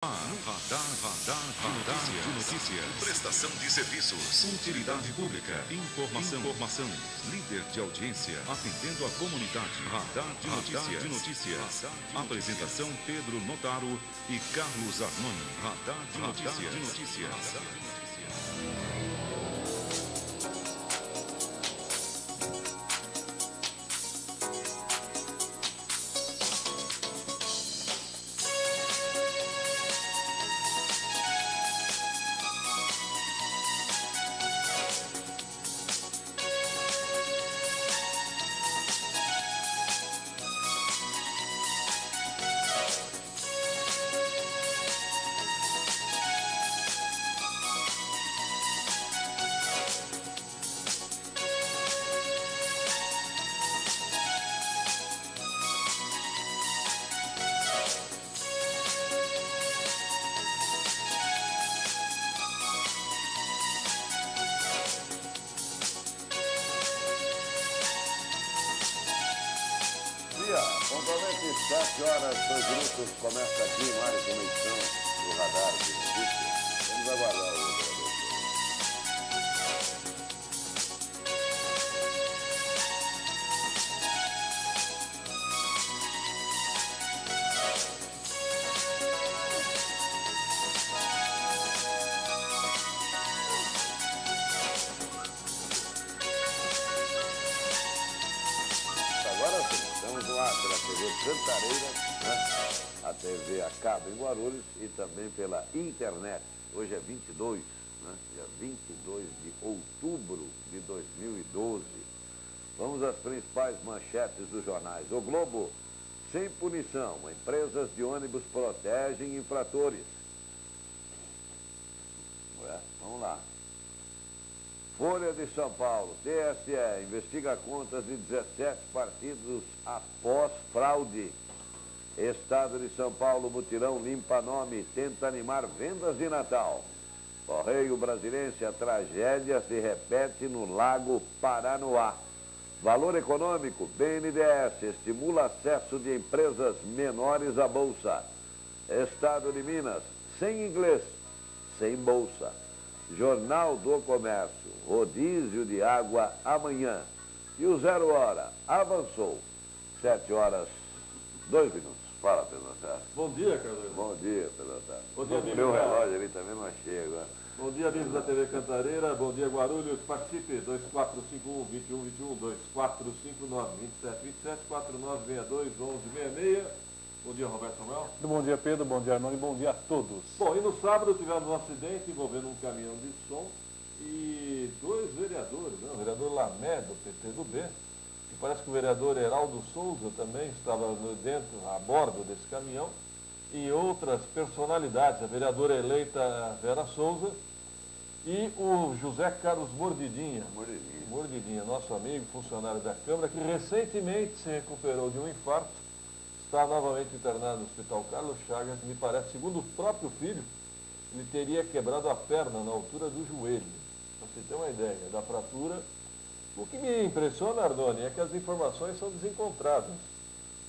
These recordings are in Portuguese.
Radar de notícias. Prestação de serviços. Utilidade pública. Informação. Líder de audiência. Atendendo a comunidade. Radar de notícias. Apresentação Pedro Notaro e Carlos Arnone. Radar de notícias. Pontualmente 7 horas, 2 minutos, começa aqui mais uma edição do Radar de Notícias. Vamos aguardar o operador. Agora sim, estamos lá pela TV Cantareira, né? A TV a cabo em Guarulhos e também pela internet. Hoje é 22, né? Dia 22 de outubro de 2012. Vamos às principais manchetes dos jornais. O Globo, sem punição, empresas de ônibus protegem infratores. Vamos lá. Folha de São Paulo, TSE, investiga contas de 17 partidos após fraude. Estado de São Paulo, mutirão limpa nome, tenta animar vendas de Natal. Correio Brasiliense, a tragédia se repete no Lago Paranoá. Valor econômico, BNDES, estimula acesso de empresas menores à Bolsa. Estado de Minas, sem inglês, sem Bolsa. Jornal do Comércio, rodízio de água amanhã. E o 0 hora avançou. 7 horas, 2 minutos. Fala, Pedro Notaro. Bom dia, Carlos. Bom dia, Pedro Notaro. Bom dia, amigo. Meu relógio ali também não achei agora. Bom dia, amigos da TV Cantareira. Bom dia, Guarulhos. Participe. 2451-2121, 2459-2727, 4962-1166. Bom dia, Roberto Samuel. Bom dia, Pedro. Bom dia, Arnone. Bom dia a todos. Bom, e no sábado tivemos um acidente envolvendo um caminhão de som e 2 vereadores, né? O vereador Lamé, do PT do B, e parece que o vereador Heraldo Souza também estava dentro, a bordo desse caminhão, e outras personalidades, a vereadora eleita Vera Souza e o José Carlos Mordidinha. Mordidinha, nosso amigo, funcionário da Câmara, que recentemente se recuperou de um infarto. Está novamente internado no Hospital Carlos Chagas, me parece, segundo o próprio filho, ele teria quebrado a perna na altura do joelho. Para você ter uma ideia da fratura. O que me impressiona, Arnone, é que as informações são desencontradas.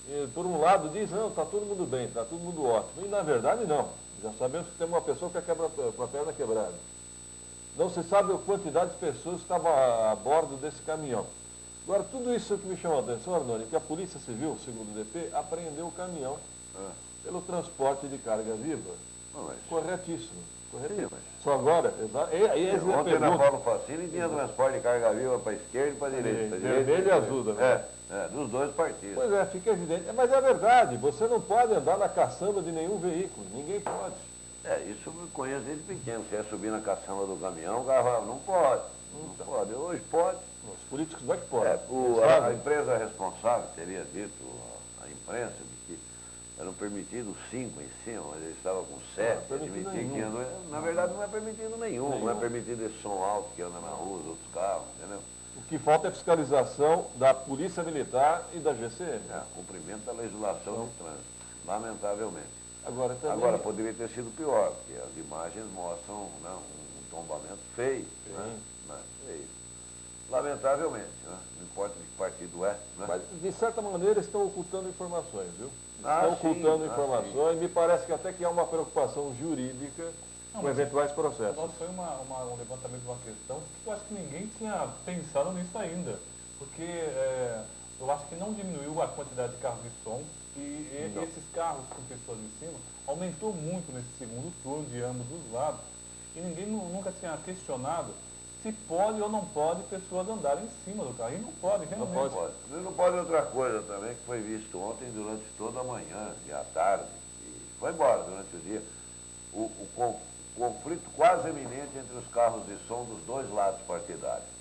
E, por um lado diz, não, está todo mundo bem, está todo mundo ótimo. E na verdade não. Já sabemos que tem uma pessoa que quebra com a perna quebrada. Não se sabe a quantidade de pessoas que estavam a bordo desse caminhão. Agora, tudo isso que me chamou a atenção, Arnone, que a Polícia Civil, segundo o DP, apreendeu o caminhão pelo transporte de carga viva. Corretíssimo. Sim, Só agora, ontem na Paulo Facini tinha transporte de carga viva para a esquerda e para a direita. Vermelho e azul também. Dos dois partidos. Pois é, fica evidente. Mas é verdade, você não pode andar na caçamba de nenhum veículo, ninguém pode. Isso eu conheço desde pequeno. Se é subir na caçamba do caminhão, o carro não pode. Não pode. Hoje pode. Os políticos não é que podem. A empresa responsável teria dito à imprensa de que eram permitidos 5 em cima, mas ele estava com 7, admitia que na verdade não é permitido nenhum. Não é permitido esse som alto que anda na rua, os outros carros, entendeu? O que falta é fiscalização da Polícia Militar e da GCM. Cumprimento da legislação de trânsito, lamentavelmente. Agora, poderia ter sido pior, porque as imagens mostram um tombamento feio. Feio. Lamentavelmente, né? Não importa de que partido é. Né? Mas, de certa maneira, estão ocultando informações, viu? estão ocultando informações. Me parece que até que há uma preocupação jurídica com eventuais processos. Nós foi um levantamento de uma questão que eu acho que ninguém tinha pensado nisso ainda. Porque eu acho que não diminuiu a quantidade de carros de som e esses carros com pessoas em cima aumentou muito nesse segundo turno de ambos os lados. E ninguém nunca tinha questionado se pode ou não pode pessoas andarem em cima do carro. E não pode, realmente. Não pode. E não pode outra coisa também, que foi visto ontem durante toda a manhã e à tarde, e foi embora durante o dia, o conflito quase iminente entre os carros de som dos dois lados partidários.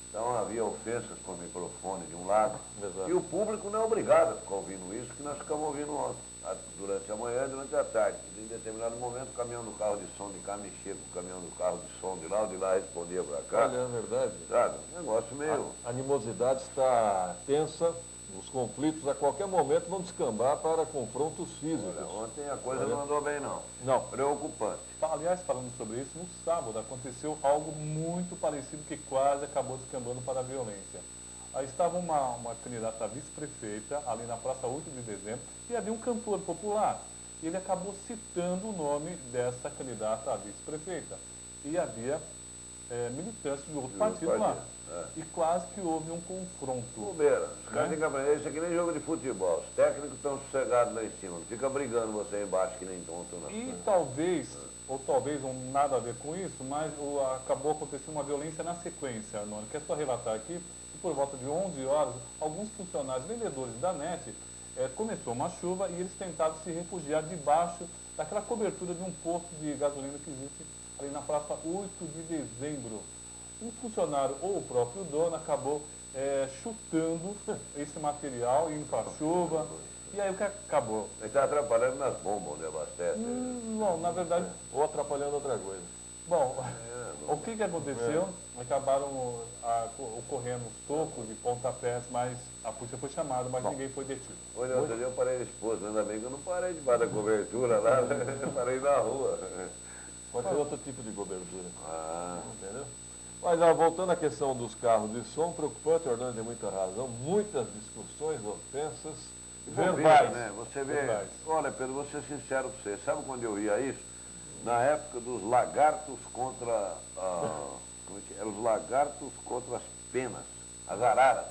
Então havia ofensas por microfone de um lado, e o público não é obrigado a ficar ouvindo isso, que nós ficamos ouvindo ontem, durante a manhã e durante a tarde. E em determinado momento o caminhão do carro de som de cá mexia com o caminhão do carro de som de lá, o de lá respondia para cá. Olha, é verdade. Sabe? Um negócio meio... A animosidade está tensa, os conflitos a qualquer momento vão descambar para confrontos físicos. Olha, ontem a coisa não andou bem não. Não. Preocupante. Aliás, falando sobre isso, no sábado aconteceu algo muito parecido que quase acabou descambando para a violência. Aí estava uma candidata a vice-prefeita, ali na Praça 8 de Dezembro, e havia um cantor popular. Ele acabou citando o nome dessa candidata a vice-prefeita. E havia militantes de outro partido lá. E quase que houve um confronto. Bobeira. Os caras têm que aprender, isso aqui nem jogo de futebol. Os técnicos estão sossegados lá em cima. Não fica brigando você embaixo que nem tonto, não. E talvez, ou talvez não nada a ver com isso, mas acabou acontecendo uma violência na sequência, Arnone. Quer só relatar aqui que por volta de 11 horas, alguns funcionários vendedores da NET começou uma chuva e eles tentaram se refugiar debaixo daquela cobertura de um posto de gasolina que existe ali na Praça 8 de Dezembro. Um funcionário ou o próprio dono acabou chutando esse material, indo para a chuva. E aí o que acabou? Ele está atrapalhando nas bombas onde abastece. Não, na verdade... Ou atrapalhando outra coisa. Bom, o que aconteceu? Acabaram ocorrendo socos e pontapés, mas a polícia foi chamada, mas ninguém foi detido. Hoje, outro dia eu parei na esposa, ainda bem que eu não parei debaixo da cobertura lá, eu parei na rua. Pode ser outro tipo de cobertura. Entendeu? Mas voltando à questão dos carros de som, preocupante, o Orlando tem muita razão, muitas discussões, ofensas, verbais. Né? Você vê, verbais. Olha Pedro, vou ser sincero com você, sabe quando eu ia isso? Na época dos lagartos contra, eram os lagartos contra as penas, as araras.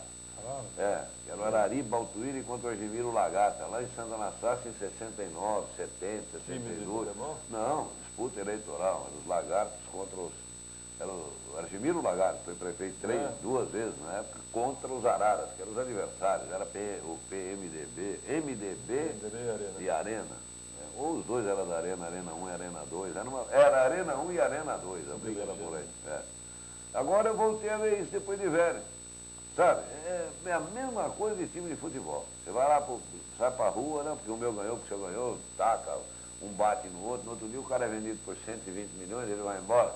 Que era o Arari, Baltuíra contra o Argemiro Lagarta, lá em Santa Anastácia em 69, 70, 72. Não, disputa eleitoral, eram os lagartos contra os... Era o Argemiro Lagarto, foi prefeito duas vezes na época, contra os araras, que eram os adversários, era o PMDB, MDB e Arena. Ou os dois eram da Arena 1 e Arena 2. Era Arena 1 e Arena 2, a briga era por aí. Agora eu voltei a ver isso depois de velho. Sabe? É a mesma coisa de time de futebol. Você vai lá, sai pra rua, né? Porque o meu ganhou, porque o seu ganhou, taca, um bate no outro. No outro dia o cara é vendido por 120 milhões, ele vai embora.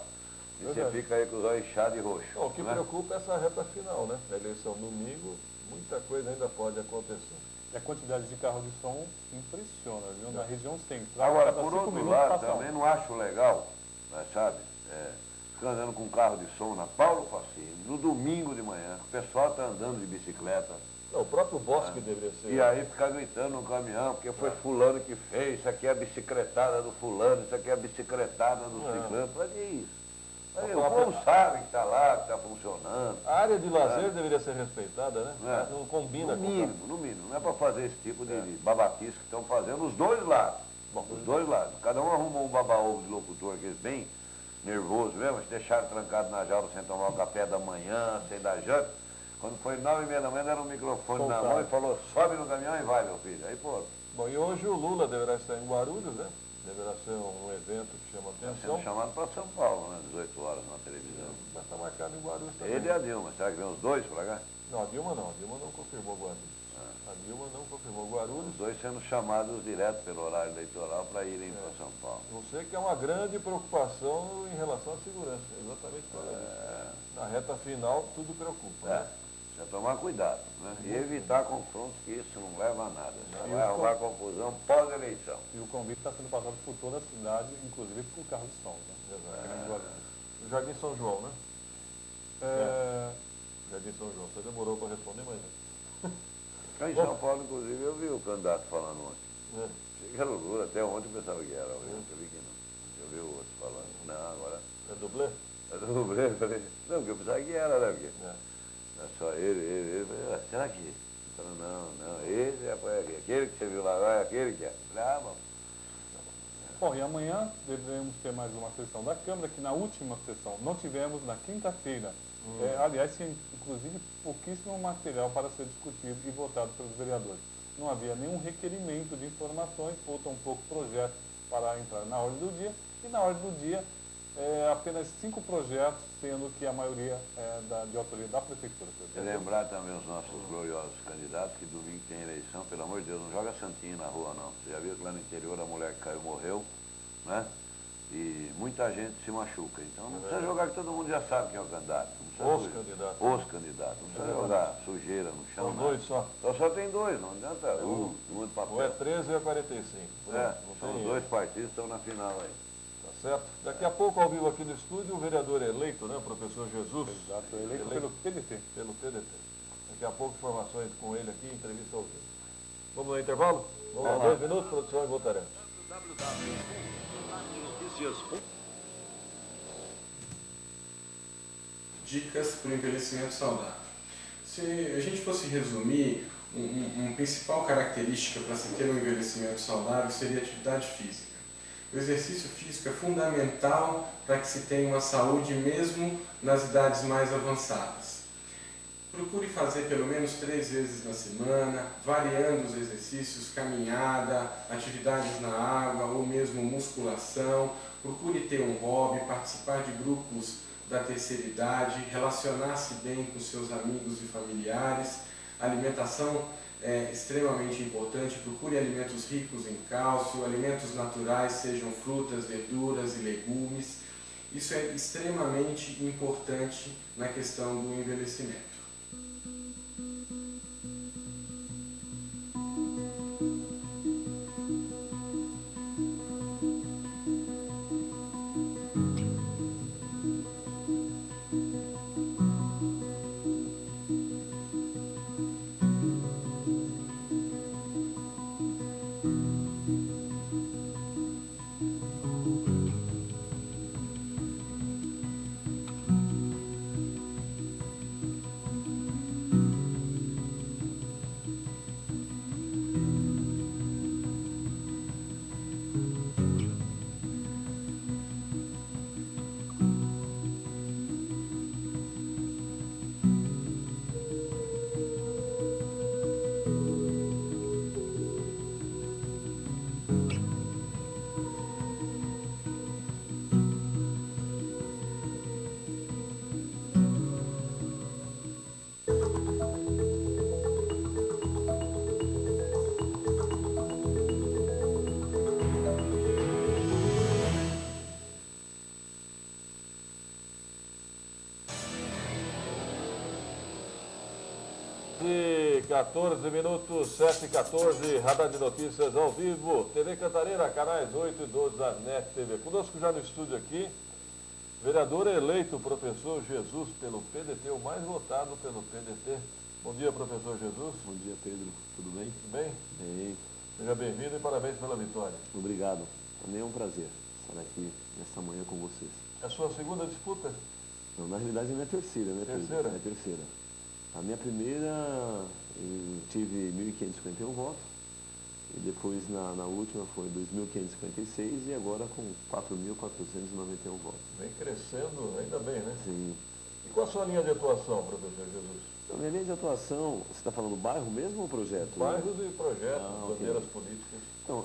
E você fica aí com os olhos inchados e roxos. O que preocupa é essa reta final, né? A eleição domingo, muita coisa ainda pode acontecer. E a quantidade de carros de som impressiona, viu? Na região central. Agora, por outro lado, também não acho legal, mas, sabe, ficar andando com um carro de som na Paulo Facini, no domingo de manhã, o pessoal está andando de bicicleta. Não, o próprio Bosque deveria ser. E aí ficar gritando no caminhão, porque foi fulano que fez, isso aqui é a bicicletada do fulano, isso aqui é a bicicletada do ciclano. Para que isso? Aí, o povo sabe que está lá, que está funcionando. A área de lazer deveria ser respeitada, né? Não combina no mínimo, no mínimo. Não é para fazer esse tipo de babaquice que estão fazendo os dois lados. Bom, os dois lados. Cada um arrumou um baba-ovo de locutor, aqueles bem nervoso mesmo, eles deixaram trancado na jaula sem tomar o café da manhã, sem dar janta. Quando foi 9h30 da manhã, deram um microfone na mão e falou, sobe no caminhão e vai, meu filho. Aí, pô. Bom, e hoje o Lula deverá estar em Guarulhos, né? Deverá ser um evento que chama atenção. Está sendo chamado para São Paulo, né? 18 horas na televisão. Mas está marcado em Guarulhos também. Ele e a Dilma, será que vem os dois para cá? Não, a Dilma não confirmou Guarulhos. A Dilma não confirmou Guarulhos. Os dois sendo chamados direto pelo horário eleitoral para irem para São Paulo. Não sei que é uma grande preocupação em relação à segurança, exatamente por isso. Na reta final, tudo preocupa. Né? Precisa tomar cuidado, né? E evitar confrontos, que isso não leva a nada. Vai arrumar confusão pós-eleição. E o convite está sendo passado por toda a cidade, inclusive por carro de som. Né? O Jardim São João, né? Jardim São João. Você demorou para responder, mas... Em São Paulo, inclusive, eu vi o candidato falando ontem. Achei que era o Lula, até ontem eu pensava que era, eu vi que não. Eu vi o outro falando, não, agora... É dublê? É dublê, eu falei, não, porque eu pensava que era, né, porque... É só ele, falei, ah, será que... Ele falou, não, esse é aquele que você viu lá, é aquele que é. Ah, bom. Bom, e amanhã devemos ter mais uma sessão da Câmara, que na última sessão não tivemos na quinta-feira. Aliás, tinha inclusive pouquíssimo material para ser discutido e votado pelos vereadores. Não havia nenhum requerimento de informações ou tampouco projeto para entrar na ordem do dia. E na ordem do dia, apenas 5 projetos, sendo que a maioria é de autoria da Prefeitura. E lembrar também os nossos gloriosos candidatos que domingo tem eleição, pelo amor de Deus, não joga santinho na rua não. Você já viu que lá no interior a mulher que caiu morreu, né? E muita gente se machuca. Então não precisa jogar que todo mundo já sabe quem é o candidato. Os candidatos. Os candidatos. Não precisa jogar sujeira no chão. São 2 só. Então só tem 2, não adianta muito papel. Ou é 13 ou é 45. São os 2 partidos que estão na final aí. Tá certo? Daqui a pouco, ao vivo aqui no estúdio, o vereador eleito, né, o professor Jesus. Exato, eleito pelo PDT. Pelo PDT. Daqui a pouco, informações com ele aqui, entrevista ao vivo. Vamos no intervalo? Vamos lá, 2 minutos, produção, e voltaremos. Dicas para o envelhecimento saudável. Se a gente fosse resumir, uma principal característica para se ter um envelhecimento saudável seria a atividade física. O exercício físico é fundamental para que se tenha uma saúde mesmo nas idades mais avançadas. Procure fazer pelo menos 3 vezes na semana, variando os exercícios, caminhada, atividades na água ou mesmo musculação. Procure ter um hobby, participar de grupos da terceira idade, relacionar-se bem com seus amigos e familiares. A alimentação é extremamente importante. Procure alimentos ricos em cálcio, alimentos naturais, sejam frutas, verduras e legumes. Isso é extremamente importante na questão do envelhecimento. E 14 minutos, 7h14, Radar de Notícias ao vivo, TV Cantareira, canais 8 e 12 da NET TV. Conosco já no estúdio aqui, vereador eleito, professor Jesus, pelo PDT, o mais votado pelo PDT. Bom dia, professor Jesus. Bom dia, Pedro. Tudo bem? Tudo bem? Bem. Seja bem-vindo e parabéns pela vitória. Obrigado. Também é um prazer estar aqui nesta manhã com vocês. É a sua segunda disputa? Não, na realidade é minha terceira, né, Pedro? Terceira? É a terceira. A minha primeira, eu tive 1.551 votos, e depois na última foi 2.556 e agora com 4.491 votos. Vem crescendo, ainda bem, né? Sim. E qual a sua linha de atuação, professor Jesus? Então, minha linha de atuação, você está falando bairro mesmo ou projeto? Bairros e projetos, Ok. bandeiras políticas. Então,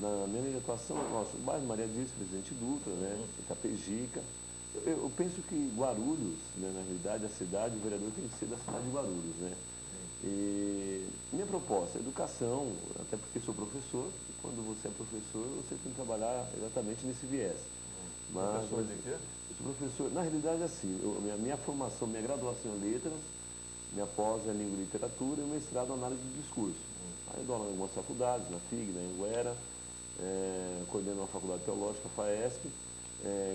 na minha linha de atuação, o bairro Maria Dirce, Presidente Dutra, né, Itapejica. Eu penso que Guarulhos, né, na realidade, a cidade, o vereador tem que ser da cidade de Guarulhos, né? E minha proposta é educação, até porque sou professor, e quando você é professor, você tem que trabalhar exatamente nesse viés. Mas, Professor de quê? eu sou professor, na realidade, assim, minha formação, minha graduação em letras, minha pós é língua e literatura e o mestrado em análise do discurso. Aí eu dou aula em algumas faculdades, na FIG, na Anguera, coordeno uma faculdade teológica, FAESP,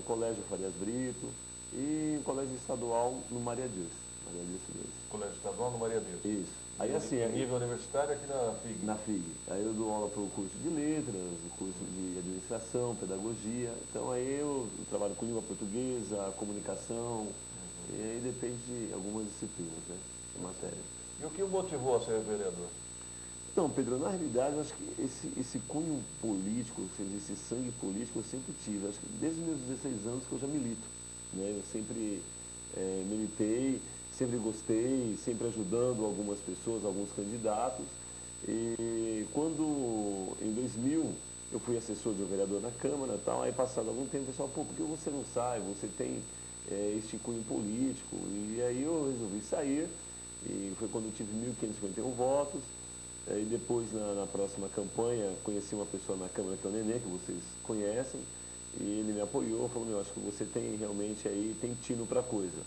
Colégio Farias Brito e Colégio Estadual no Maria Dirce. Maria Dirce mesmo. Colégio Estadual no Maria Dirce. Isso. Aí assim, nível universitário aqui na FIG. na FIG. Aí eu dou aula para o curso de letras, o curso de administração, pedagogia. Então aí eu trabalho com língua portuguesa, comunicação, e aí depende de algumas disciplinas, né, de matéria. E o que o motivou a ser vereador? Então, Pedro, na realidade, eu acho que esse cunho político, ou seja, esse sangue político eu sempre tive. Acho que desde os meus 16 anos que eu já milito, né? Eu sempre militei, sempre gostei, sempre ajudando algumas pessoas, alguns candidatos. E quando, em 2000, eu fui assessor de um vereador na Câmara e tal, aí passado algum tempo, o pessoal, pô, por que você não sai? Você tem este cunho político. E aí eu resolvi sair, e foi quando eu tive 1.551 votos. E depois, na próxima campanha, conheci uma pessoa na Câmara, que é o Nenê, que vocês conhecem, e ele me apoiou, falou, meu, acho que você tem realmente aí, tem tino para coisa.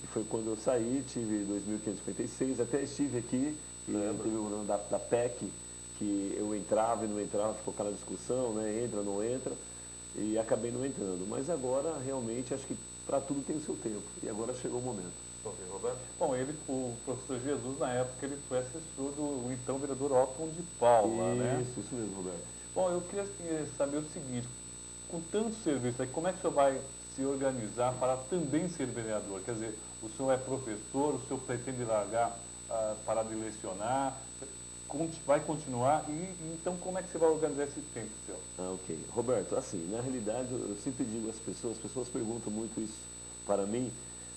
E foi quando eu saí, tive 2.556, até estive aqui, e teve o programa da PEC, que eu entrava e não entrava, ficou aquela discussão, né, entra, não entra, e acabei não entrando. Mas agora, realmente, acho que para tudo tem o seu tempo, e agora chegou o momento. Roberto? Bom, o professor Jesus, na época, ele foi assessor do então vereador Otton de Paula, né? Isso mesmo, Roberto. Bom, eu queria saber o seguinte, com tanto serviço aí, como é que o senhor vai se organizar para também ser vereador? Quer dizer, o senhor é professor, o senhor pretende largar para de lecionar, vai continuar, e então como é que você vai organizar esse tempo seu? Ok. Roberto, assim, na realidade, eu sempre digo às pessoas, as pessoas perguntam muito isso para mim,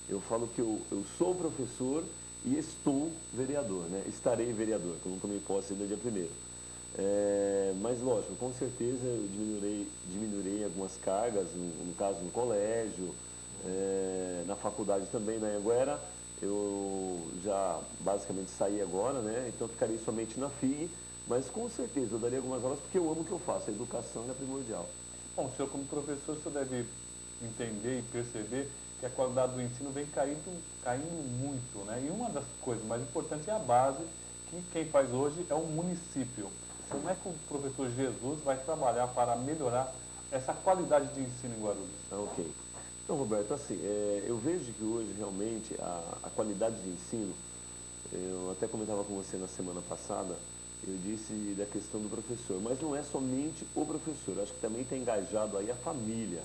eu falo que eu sou professor e estou vereador, né? Estarei vereador, que eu não tomei posse ainda dia 1º. Mas, lógico, com certeza eu diminuirei algumas cargas, no caso no colégio, na faculdade também, na Anhanguera. Eu já basicamente saí agora, né? Então ficarei somente na FIG, mas com certeza eu daria algumas aulas porque eu amo o que eu faço, a educação é primordial. Bom, o senhor como professor, o senhor deve entender e perceber que a qualidade do ensino vem caindo muito, né? E uma das coisas mais importantes é a base, que quem faz hoje é o município. Como é que o professor Jesus vai trabalhar para melhorar essa qualidade de ensino em Guarulhos? Ok. Então, Roberto, assim, eu vejo que hoje realmente a qualidade de ensino, eu até comentava com você na semana passada, eu disse da questão do professor, mas não é somente o professor, eu acho que também está engajado aí a família.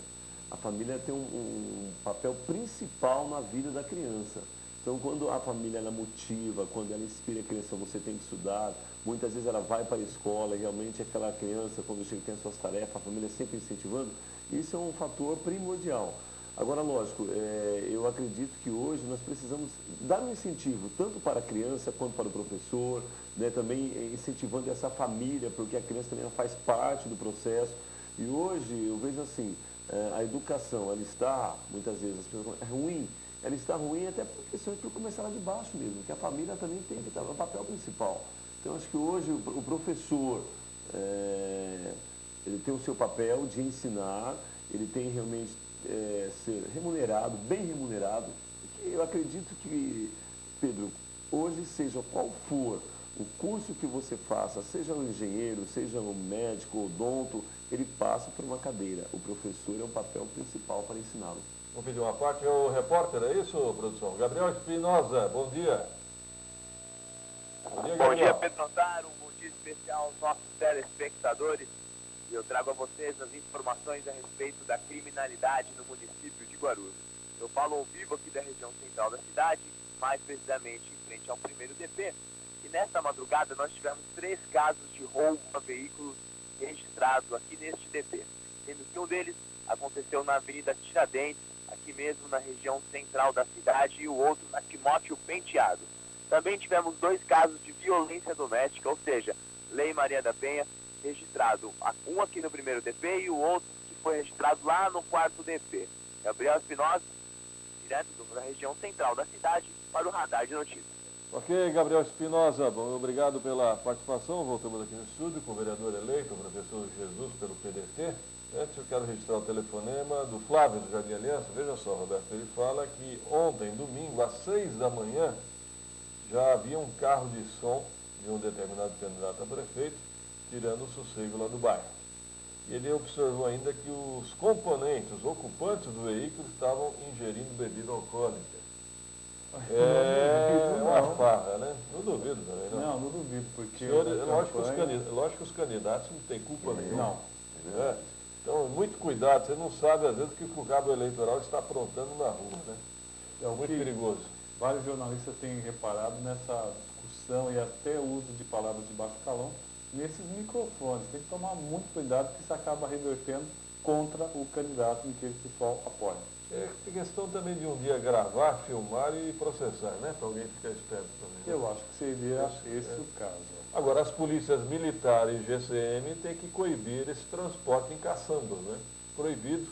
A família tem um papel principal na vida da criança. Então, quando a família ela motiva, quando ela inspira a criança, você tem que estudar, muitas vezes ela vai para a escola e realmente aquela criança, quando chega, tem as suas tarefas, a família sempre incentivando, isso é um fator primordial. Agora, lógico, eu acredito que hoje nós precisamos dar um incentivo, tanto para a criança quanto para o professor, né, também incentivando essa família, porque a criança também faz parte do processo. E hoje eu vejo assim, a educação, ela está, muitas vezes, as pessoas é ruim, ela está ruim até por questões por começar lá de baixo mesmo, que a família também tem que estar no papel principal. Então, acho que hoje o professor, ele tem o seu papel de ensinar, ele tem realmente ser remunerado, bem remunerado, porque eu acredito que, Pedro, hoje, seja qual for o curso que você faça, seja um engenheiro, seja um médico, odonto, ele passa por uma cadeira. O professor é o papel principal para ensiná-lo. Vamos pedir uma parte, é o repórter, é isso, produção? Gabriel Espinosa, bom dia. Bom dia, Gabriel. Bom dia, Pedro Notaro, um bom dia especial aos nossos telespectadores. E eu trago a vocês as informações a respeito da criminalidade no município de Guarulhos. Eu falo ao vivo aqui da região central da cidade, mais precisamente em frente ao 1º DP. E nesta madrugada nós tivemos 3 casos de roubo a veículos registrados aqui neste DP. Sendo que um deles aconteceu na Avenida Tiradentes, aqui mesmo na região central da cidade, e o outro na Timóteo Penteado. Também tivemos 2 casos de violência doméstica, ou seja, Lei Maria da Penha, registrado um aqui no 1º DP e o outro que foi registrado lá no 4º DP. Gabriel Espinosa, direto da região central da cidade, para o Radar de Notícias. Ok, Gabriel Espinosa, bom, obrigado pela participação. Voltamos aqui no estúdio com o vereador eleito, o professor Jesus, pelo PDT. Antes eu quero registrar o telefonema do Flávio do Jardim Aliança. Veja só, Roberto, ele fala que ontem, domingo, às 6 da manhã, já havia um carro de som de um determinado candidato a prefeito, tirando o sossego lá do bairro. E ele observou ainda que os componentes, os ocupantes do veículo, estavam ingerindo bebida alcoólica. É uma farra, né? Não duvido também, não. Não duvido, porque... Lógico que os candidatos não têm culpa nenhuma. Não. É. Então, muito cuidado, você não sabe às vezes o que o cabo eleitoral está aprontando na rua, né? É muito perigoso. Vários jornalistas têm reparado nessa discussão e até uso de palavras de baixo calão nesses microfones. Tem que tomar muito cuidado, porque isso acaba revertendo contra o candidato em que o pessoal apoia. É questão também de um dia gravar, filmar e processar, né? Para alguém ficar esperto também. Eu acho que seria esse o caso. Agora, as polícias militares e GCM têm que coibir esse transporte em caçambas, né? Proibido.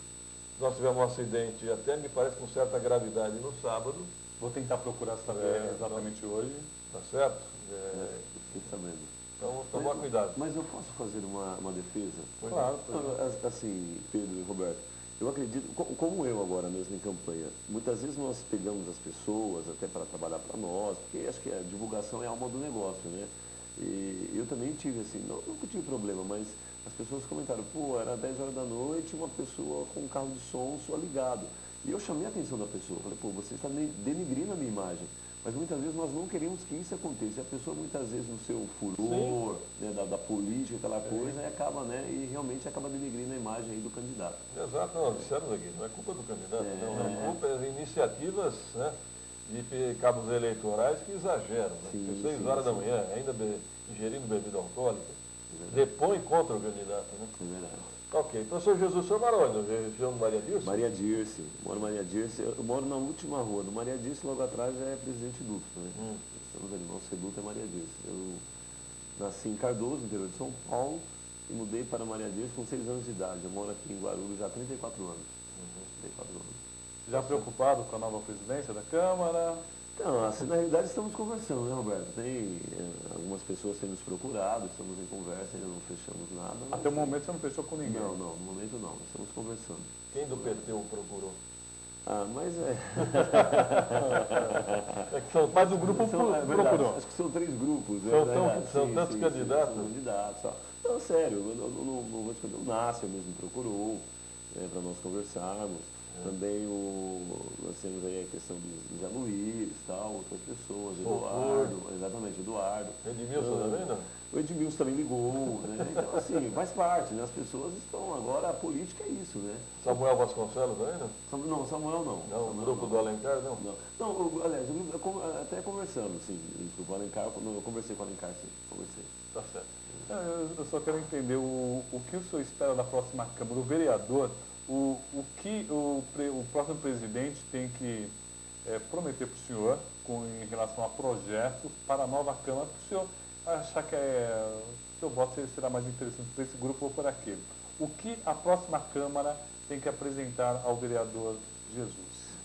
Nós tivemos um acidente, até me parece com certa gravidade, no sábado. Vou tentar procurar saber exatamente hoje. Tá certo? Fiquei sabendo. Então, tomar cuidado. Mas eu posso fazer uma defesa? Claro. Assim, Pedro e Roberto, eu acredito, como eu agora mesmo em campanha, muitas vezes nós pegamos as pessoas até para trabalhar para nós, porque acho que a divulgação é a alma do negócio, né? E eu também tive assim, nunca tive problema, mas as pessoas comentaram, pô, era 10 horas da noite, uma pessoa com um carro de som só ligado. E eu chamei a atenção da pessoa, falei, pô, você está denigrindo a minha imagem. Mas muitas vezes nós não queremos que isso aconteça. A pessoa muitas vezes no seu furor, né, da política, aquela coisa, e acaba, né, e realmente acaba denigrindo a imagem aí do candidato. Exato, não, dissemos aqui, não é culpa do candidato, não, é culpa das iniciativas, né, de cabos eleitorais que exageram, né? Porque 6 horas da manhã, ainda ingerindo bebida alcoólica, depõe contra o candidato, né? É verdade. Ok, professor Jesus, o senhor mora onde? Na região do Maria Dirce? Maria Dirce, moro em Maria Dirce, eu moro na última rua, do Maria Dirce, logo atrás já é Presidente Dutra, né? Estamos ali, nosso Reduto é Maria Dirce. Eu nasci em Cardoso, interior de São Paulo, e mudei para Maria Dirce com 6 anos de idade. Eu moro aqui em Guarulhos já há 34 anos. 34 anos. Já preocupado com a nova presidência da Câmara? Então, assim, na realidade estamos conversando, né, Roberto? Tem algumas pessoas têm nos procurado, estamos em conversa, ainda não fechamos nada. Até o momento você não fechou com ninguém? Não, no momento não, estamos conversando. Quem do PT o procurou? Ah, mas é... Mas o grupo procurou. Acho que são 3 grupos. São tantos candidatos? São candidatos. Não, sério, eu não vou esconder. O Nácio mesmo procurou, né, para nós conversarmos. Também nós temos aí a questão do Zé Luiz, tal, outras pessoas, Eduardo. Edmilson também, não? O Edmilson também ligou, né? Então, assim, faz parte, né? As pessoas estão agora, a política é isso, né? Samuel Vasconcelos também, não? Não, Samuel não. Não, Samuel, o grupo do Alencar, não? Não, aliás, até conversando, sim, isso do Alencar, eu conversei com o Alencar, sim, conversei. Tá certo. Eu só quero entender o que o senhor espera da próxima Câmara, o vereador, o que o próximo presidente tem que prometer para o senhor em relação a projetos para a nova Câmara, para o senhor achar que o seu voto será mais interessante para esse grupo ou por aquele. O que a próxima Câmara tem que apresentar ao vereador Jesus?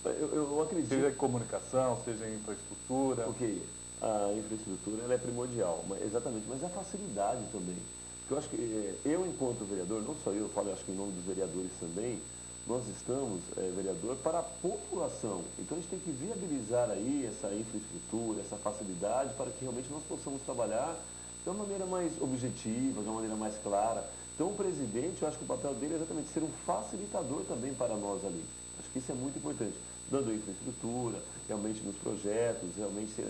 Eu acredito. Seja em comunicação, seja em infraestrutura. Ok, a infraestrutura ela é primordial, exatamente, mas a facilidade também. Porque eu acho que eu, enquanto vereador, não só eu falo, acho que em nome dos vereadores também, nós estamos, vereador, para a população. Então a gente tem que viabilizar aí essa infraestrutura, essa facilidade, para que realmente nós possamos trabalhar de uma maneira mais objetiva, de uma maneira mais clara. Então o presidente, eu acho que o papel dele é exatamente ser um facilitador também para nós ali. Acho que isso é muito importante, dando infraestrutura, realmente nos projetos, realmente...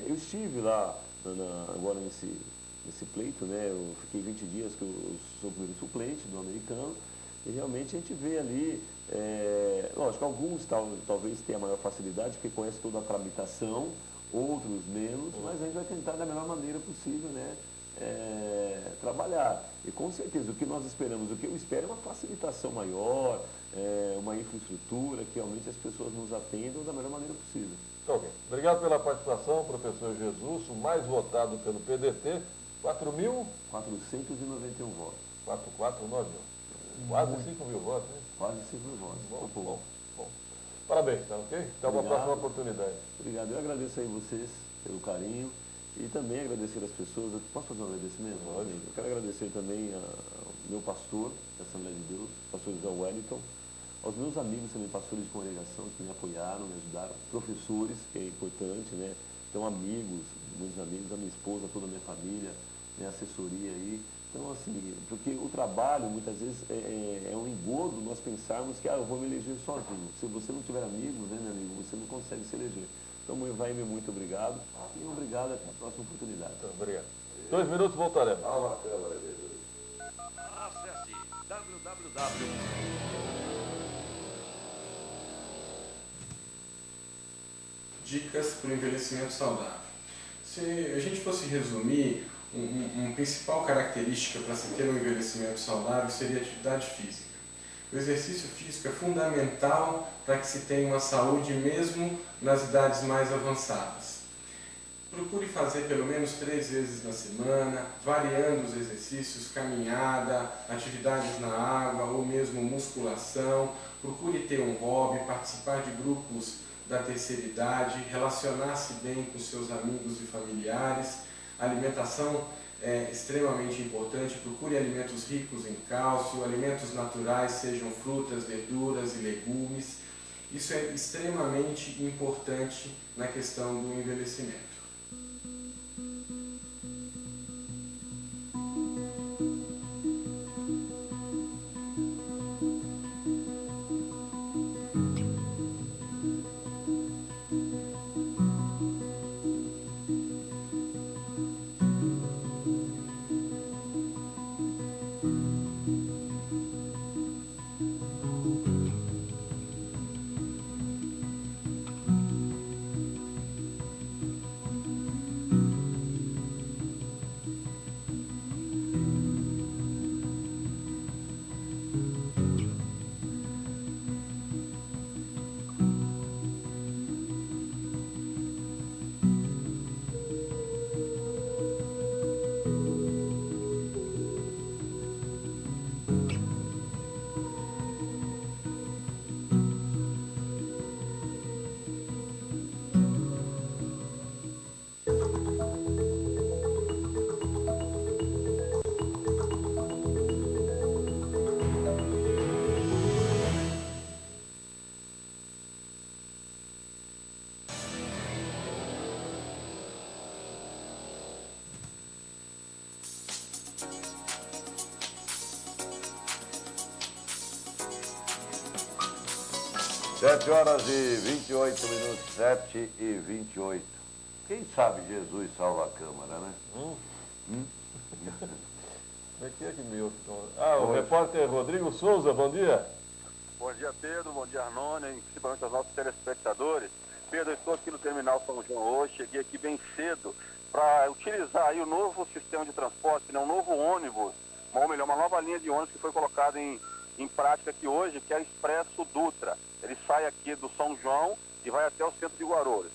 eu estive lá, agora nesse pleito, né? Eu fiquei 20 dias que eu sou o primeiro suplente do americano, e realmente a gente vê ali, lógico, alguns talvez tenham maior facilidade, porque conhecem toda a tramitação, outros menos, mas a gente vai tentar da melhor maneira possível, né? Trabalhar. E com certeza o que nós esperamos, o que eu espero é uma facilitação maior, uma infraestrutura, que realmente as pessoas nos atendam da melhor maneira possível. Tá ok. Obrigado pela participação, professor Jesus, o mais votado pelo PDT, 4.491 votos. 449, quase 5.000 votos, hein? Quase 5.000 votos. Bom. Parabéns, tá ok? Até uma próxima oportunidade. Obrigado. Eu agradeço aí vocês pelo carinho e também agradecer as pessoas. Posso fazer um agradecimento? Pode. Eu quero agradecer também ao meu pastor da Assembleia de Deus, pastor José Wellington, aos meus amigos também, pastores de congregação, que me apoiaram, me ajudaram, professores, que é importante, né? Então, amigos, muitos amigos, a minha esposa, toda a minha família, minha assessoria aí. Então, assim, porque o trabalho, muitas vezes, é um engodo nós pensarmos que, eu vou me eleger sozinho. Se você não tiver amigos, né, meu amigo, você não consegue se eleger. Então, vai muito obrigado e obrigado até a próxima oportunidade. Então, obrigado. 2 minutos, voltaremos. Acesse www. Dicas para o envelhecimento saudável. Se a gente fosse resumir, uma principal característica para se ter um envelhecimento saudável seria a atividade física. O exercício físico é fundamental para que se tenha uma saúde mesmo nas idades mais avançadas. Procure fazer pelo menos 3 vezes na semana, variando os exercícios, caminhada, atividades na água ou mesmo musculação. Procure ter um hobby, participar de grupos da terceira idade, relacionar-se bem com seus amigos e familiares. A alimentação é extremamente importante. Procure alimentos ricos em cálcio, alimentos naturais, sejam frutas, verduras e legumes. Isso é extremamente importante na questão do envelhecimento. Sete horas e 28 minutos, 7h28. Quem sabe Jesus salva a Câmara, né? Como é que me ouve? O repórter Rodrigo Souza, bom dia. Bom dia, Pedro, bom dia, Arnone, e principalmente aos nossos telespectadores. Pedro, eu estou aqui no Terminal São João hoje, cheguei aqui bem cedo para utilizar aí o novo sistema de transporte, né, um novo ônibus, ou melhor, uma nova linha de ônibus que foi colocada em prática aqui hoje, que é o Expresso Dutra. Ele sai aqui do São João e vai até o centro de Guarulhos.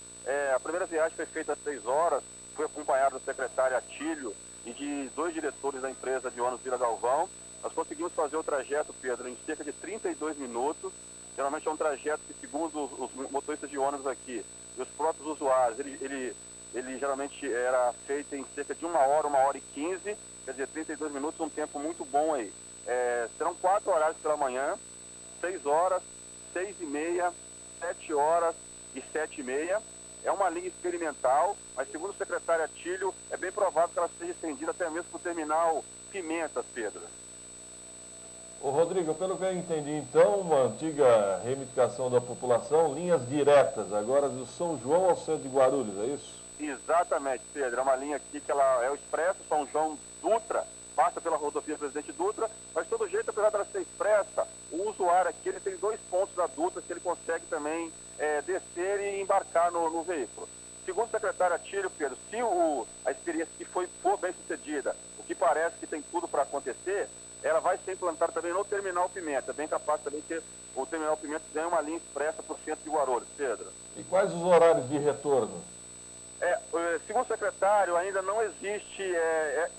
A primeira viagem foi feita às 6 horas, foi acompanhado da secretária Atílio e de 2 diretores da empresa de ônibus Vila Galvão. Nós conseguimos fazer o trajeto, Pedro, em cerca de 32 minutos. Geralmente é um trajeto que, segundo os motoristas de ônibus aqui e os próprios usuários, ele geralmente era feito em cerca de 1 hora, 1h15, quer dizer, 32 minutos, um tempo muito bom aí. Serão 4 horários pela manhã, 6 horas, 6h30, 7 horas e 7h30. É uma linha experimental, mas segundo o secretário Atílio, é bem provável que ela seja estendida até mesmo para o terminal Pimentas, Pedro. Ô Rodrigo, pelo que eu entendi então, uma antiga reivindicação da população, linhas diretas, agora do São João ao centro de Guarulhos, é isso? Exatamente, Pedro. É uma linha aqui que ela é o Expresso São João Dutra, passa pela rodovia Presidente Dutra, mas de todo jeito, apesar dela ser expressa, o usuário aqui ele tem 2 pontos da Dutra que ele consegue também descer e embarcar no veículo. Segundo o secretário Atílio, Pedro, se a experiência que for bem sucedida, o que parece que tem tudo para acontecer, ela vai ser implantada também no Terminal Pimenta. É bem capaz também que o Terminal Pimenta ganhe uma linha expressa para o centro de Guarulhos, Pedro. E quais os horários de retorno? Segundo o secretário, ainda não existe,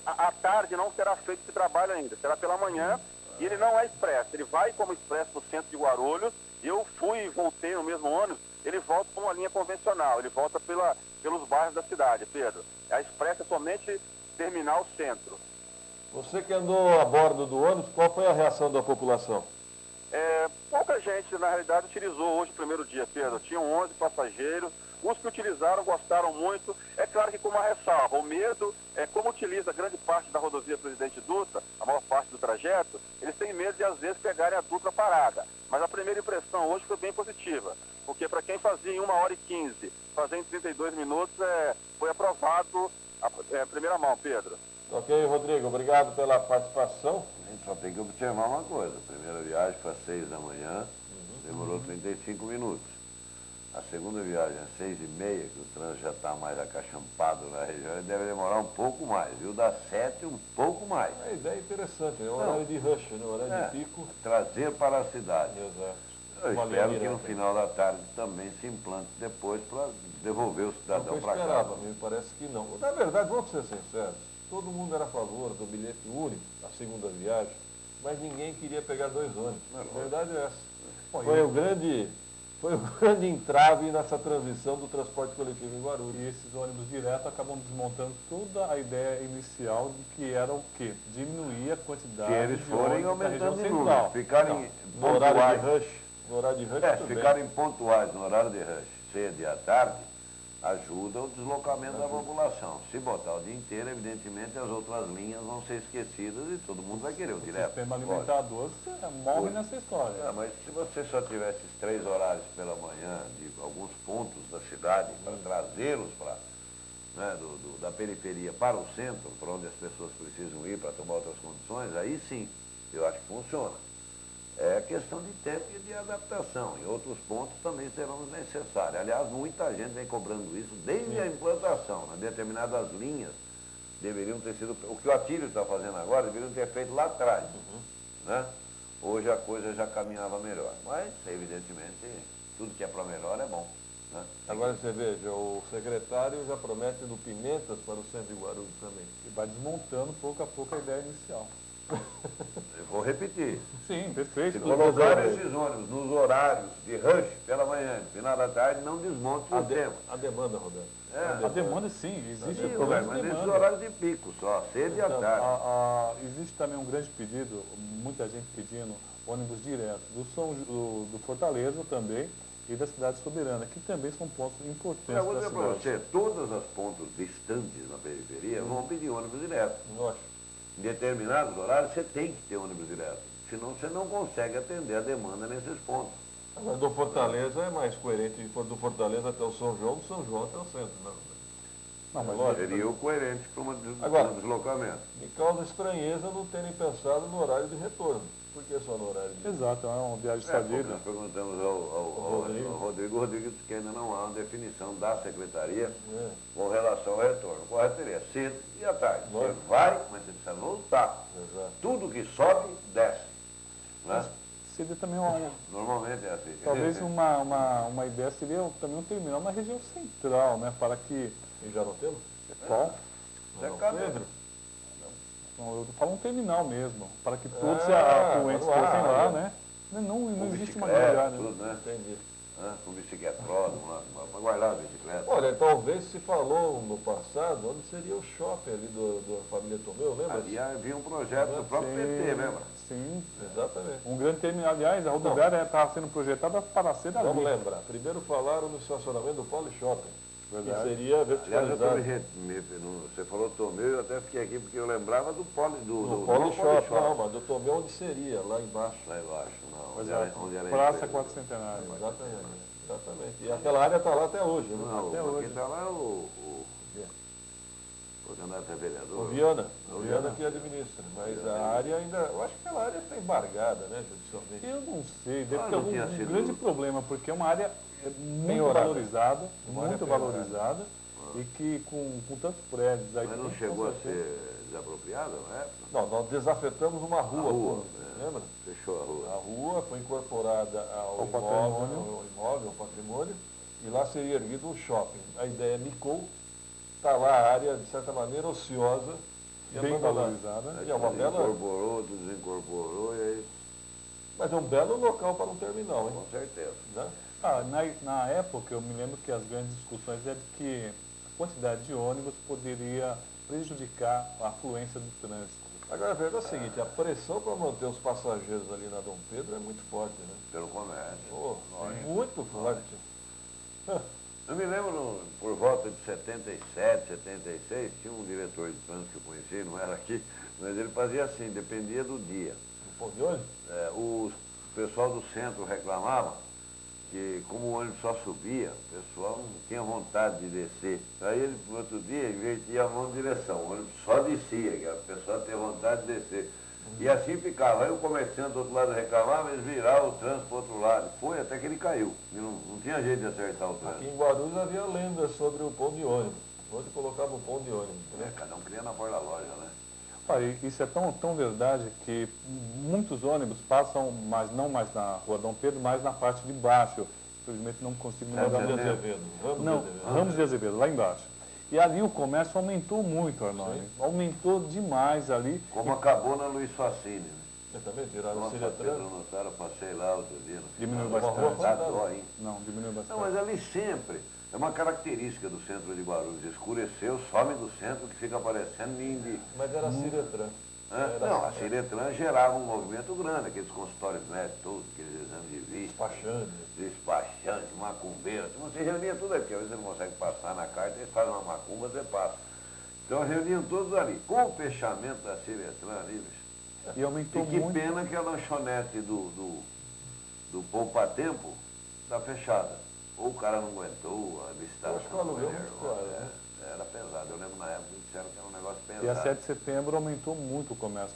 à tarde não será feito esse trabalho ainda, será pela manhã, e ele não é expresso, ele vai como expresso no centro de Guarulhos. Eu fui e voltei no mesmo ônibus, ele volta com uma linha convencional, ele volta pelos bairros da cidade, Pedro. A expressa é somente terminal centro. Você que andou a bordo do ônibus, qual foi a reação da população? Pouca gente, na realidade, utilizou hoje o primeiro dia, Pedro. Tinham 11 passageiros, Os que utilizaram gostaram muito. É claro que com uma ressalva, o medo é como utiliza grande parte da rodovia Presidente Dutra, a maior parte do trajeto, eles têm medo de às vezes pegarem a Dutra parada. Mas a primeira impressão hoje foi bem positiva, porque para quem fazia em 1h15, fazer em 32 minutos, foi aprovado a primeira mão, Pedro. Ok, Rodrigo, obrigado pela participação. A gente só tem que observar uma coisa. A primeira viagem foi às 6 da manhã, demorou 35 minutos. A segunda viagem às 6h30, que o trânsito já está mais acachampado na região, ele deve demorar um pouco mais. E o das 7, um pouco mais. A ideia é interessante, é o horário de rush, né? O horário de pico. Trazer para a cidade. Exato. Eu espero que no final da tarde também se implante depois para devolver o cidadão para casa. Eu esperava, me parece que não. Na verdade, vamos ser sinceros, todo mundo era a favor do bilhete único, a segunda viagem, mas ninguém queria pegar 2 ônibus. A verdade é essa. Foi o grande entrave nessa transição do transporte coletivo em Guarulhos. E esses ônibus direto acabam desmontando toda a ideia inicial de que era o quê? Diminuir a quantidade que eles de forem ônibus da região aumentando em central. número, ficarem No horário pontuais. de rush. No horário de rush, tudo bem. Ficarem pontuais no horário de rush, cedo e à tarde, ajuda o deslocamento da população. Se botar o dia inteiro, evidentemente, as outras linhas vão ser esquecidas e todo mundo vai querer o direto. O sistema alimentador morre nessa história. Mas se você só tivesse esses 3 horários pela manhã de alguns pontos da cidade para trazê-los da periferia para o centro, para onde as pessoas precisam ir para tomar outras condições, aí sim, eu acho que funciona. É questão de tempo e de adaptação. Em outros pontos também serão necessários. Aliás, muita gente vem cobrando isso desde a implantação. Em determinadas linhas deveriam ter sido... O que o Atílio está fazendo agora, deveriam ter feito lá atrás. Né? Hoje a coisa já caminhava melhor. Mas, evidentemente, tudo que é para melhor é bom. Né? Agora você veja, o secretário já promete do Pimentas para o centro de Guarulhos também. E vai desmontando pouco a pouco a ideia inicial. Eu vou repetir. Sim, perfeito. Se colocar esses ônibus nos horários de rush pela manhã, no final da tarde, não desmonte o sistema. A demanda, Rodrigo. A demanda sim, existe Sim, o problema mas de nesses demanda. horários de pico só, cedo e à tarde. Existe também um grande pedido, muita gente pedindo ônibus direto do Fortaleza também e da cidade soberana, que também são pontos importantes Eu vou da dizer para cidade. você, todas as pontos distantes na periferia vão pedir ônibus direto. Nossa. Em determinados horários você tem que ter ônibus direto, senão você não consegue atender a demanda nesses pontos. Mas do Fortaleza é mais coerente, do Fortaleza até o São João, do São João até o centro. Não, mas lógico. Seria o coerente para Agora, um deslocamento. Me causa estranheza não terem pensado no horário de retorno. Por que só no horário de Exato, é uma viagem Porque sadia. nós perguntamos ao Rodrigo. O Rodrigo disse que ainda não há uma definição da Secretaria com relação ao retorno. O correto seria cedo e à tarde. Você vai, mas você precisa voltar. Exato. Tudo que sobe, desce. Né? Seria também Normalmente é assim. talvez uma ideia seria também um terminal na região central, né? Para que... E já não temos? Qual? Pedro? Não, eu falo um terminal mesmo, para que todos se Ah, afluentes manual, fossem lá, né? né? Não existe uma bicicleta, rodoviária. tudo, né? Entendi. Com bicicletródromo lá, para guardar a bicicleta. Olha, talvez se falou no passado onde seria o shopping ali da família Tomeu, lembra? Ali havia um projeto do próprio PT, lembra? Sim, Exatamente. um grande terminal. Aliás, a rodoviária estava sendo projetada para ser ali. Vamos lembrar. Primeiro falaram no estacionamento do Poli Shopping, que Verdade. seria Aliás, verticalizado. você falou Tomeu, eu até fiquei aqui porque eu lembrava do Poli No Poli Shopping, não, mas do Tomeu onde seria? Lá embaixo. Lá embaixo, não. Pois Onde é, era Praça empresa. 4 Centenário. Exatamente. E aquela área está lá até hoje, né? Não, Até quem hoje. está lá é o candidato a vereador. O Viana que administra, mas a área ainda, eu acho que aquela área está embargada, né, judicialmente. Eu não sei, deve ter não algum tinha sido- grande problema, porque é uma área muito Penhorada. valorizada, Uma área muito penhorada. valorizada, e que com tantos prédios aí... Mas não com chegou a certeza- ser desapropriada na época? Não, nós desafetamos uma rua, lembra? Fechou a rua. A rua foi incorporada ao imóvel, ao patrimônio, e lá seria erguido um shopping. A ideia micou, está lá a área, de certa maneira, ociosa e Bem abandonada. valorizada. E é uma bela, Incorporou, desincorporou e aí, mas é um belo local para um terminal, hein? com certeza. Né? Na época, eu me lembro que as grandes discussões eram de que a quantidade de ônibus poderia prejudicar a afluência do trânsito. Agora, a verdade é a seguinte, a pressão para manter os passageiros ali na Dom Pedro é muito forte, né? Pelo comércio. Muito forte. Eu me lembro, por volta de 77, 76, tinha um diretor de trânsito que eu conheci, não era aqui, mas ele fazia assim, dependia do dia. O pão de ônibus? O pessoal do centro reclamava que, como o ônibus só subia, o pessoal não tinha vontade de descer. Aí ele, no outro dia, invertia a mão de direção, o ônibus só descia, que a pessoa tinha vontade de descer. E assim ficava. Aí o comerciante do outro lado reclamava, eles viravam o trânsito para o outro lado. Foi até que ele caiu. E não tinha jeito de acertar o trânsito. Aqui em Guarulhos havia lendas sobre o pão de ônibus. Onde colocava o pão de ônibus, né? Cada um cria na porta da loja, né? Olha, isso é tão verdade que muitos ônibus passam, mas não mais na Rua Dom Pedro, mas na parte de baixo. Infelizmente não consigo me lembrar. Ramos de Azevedo. Ramos de Azevedo, lá embaixo. E ali o comércio aumentou muito, Arnone. Aumentou demais ali. Como acabou na Luiz Facine, né? Eu também tiraram o Nossa, Ciretran. Pedro Notário, passei lá outro dia. Diminuiu Uma rua bastante. fantástica. Não, diminuiu bastante. Não, mas ali sempre, é uma característica do centro de Guarulhos. Escureceu, some do centro que fica aparecendo ninho de... Mas era Ciretran. Não, a Ciretran gerava um movimento grande, aqueles consultórios médicos todos, aqueles exames de vista. Despachante, macumbeira. Então você reunia tudo aí, porque às vezes você não consegue passar na carta, eles fazem uma macumba, você passa. Então reuniam todos ali. Com o fechamento da Ciretran ali, bicho. E aumentou que muito. pena que a lanchonete do Poupa Tempo está fechada. Ou o cara não aguentou, a licitação. Eu acho que o aluguel muito caro, Era pesado. Eu lembro na época que disseram que era um negócio pesado. E a 7 de setembro aumentou muito o comércio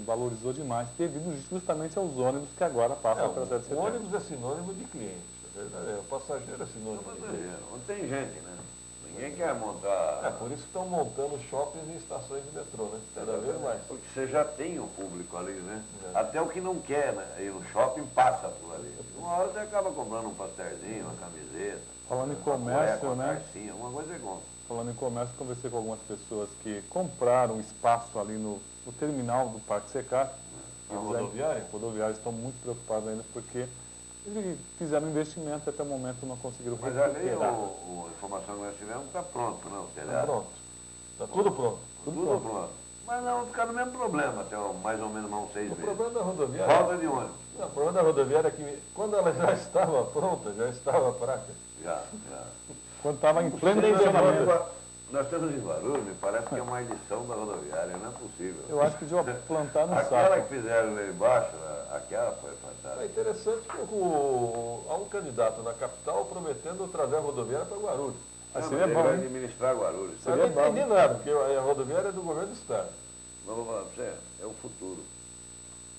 valorizou demais, devido justamente aos ônibus que agora passam pela 7 de O setembro. ônibus é sinônimo de cliente, é verdade. O passageiro é sinônimo de cliente. Não tem gente, né? Ninguém quer montar... É por isso que estão montando shoppings e estações de metrô, né? Cada vez mais. Porque você já tem o público ali, né? É. Até o que não quer, né? Ir no shopping passa por ali. Uma hora você acaba comprando um pastelzinho, uma camiseta. Falando em uma comércio, cueca, uma né? calcinha, alguma coisa é compra. Falando em comércio, conversei com algumas pessoas que compraram espaço ali no terminal do Parque Secar. Na rodoviária? Os rodoviários estão muito preocupados ainda porque eles fizeram investimento e até o momento não conseguiram Mas ali recuperar. a informação que nós tivemos está pronto, não? Está pronto. Está tudo pronto. Tudo pronto. Mas não, vai ficar no mesmo problema até mais ou menos uns 6 O meses. problema da rodoviária... Falta de ônibus. Não, o problema da rodoviária é que quando ela já estava pronta, já estava fraca. Já. Quando estava em pleno Nós funcionamento. Nós estamos em Guarulhos, me parece que é uma edição da rodoviária, não é possível. Eu acho que de plantar no Aquela saco. que fizeram lá embaixo, aquela foi É fantástica. interessante que há um candidato na capital prometendo trazer a rodoviária para Guarulhos. Assim Ele é bom, vai hein? administrar Guarulhos. Eu não entendi nada, porque a rodoviária é do governo do estado. Mas vou falar para você, é o futuro.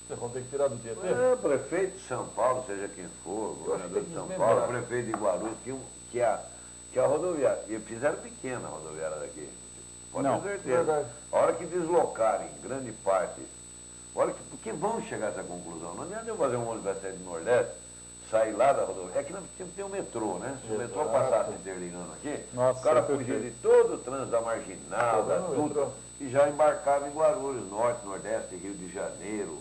Vocês vão ter que tirar do dia tempo. É, prefeito de São Paulo, seja quem for, governador de São Paulo, prefeito de Guarulhos, que a rodoviária, e fizeram pequena a rodoviária daqui, pode ter certeza. Verdade. A hora que deslocarem grande parte, porque vão chegar a essa conclusão, não adianta eu fazer um ônibus da sair do Nordeste, sair lá da rodoviária, é que nós temos que ter o metrô, né? Se o metrô passasse interligando aqui, Nossa, o cara é fugia perfeito. de todo o trânsito da Marginal, da Não, Dutra, e já embarcava em Guarulhos, Norte, Nordeste, Rio de Janeiro,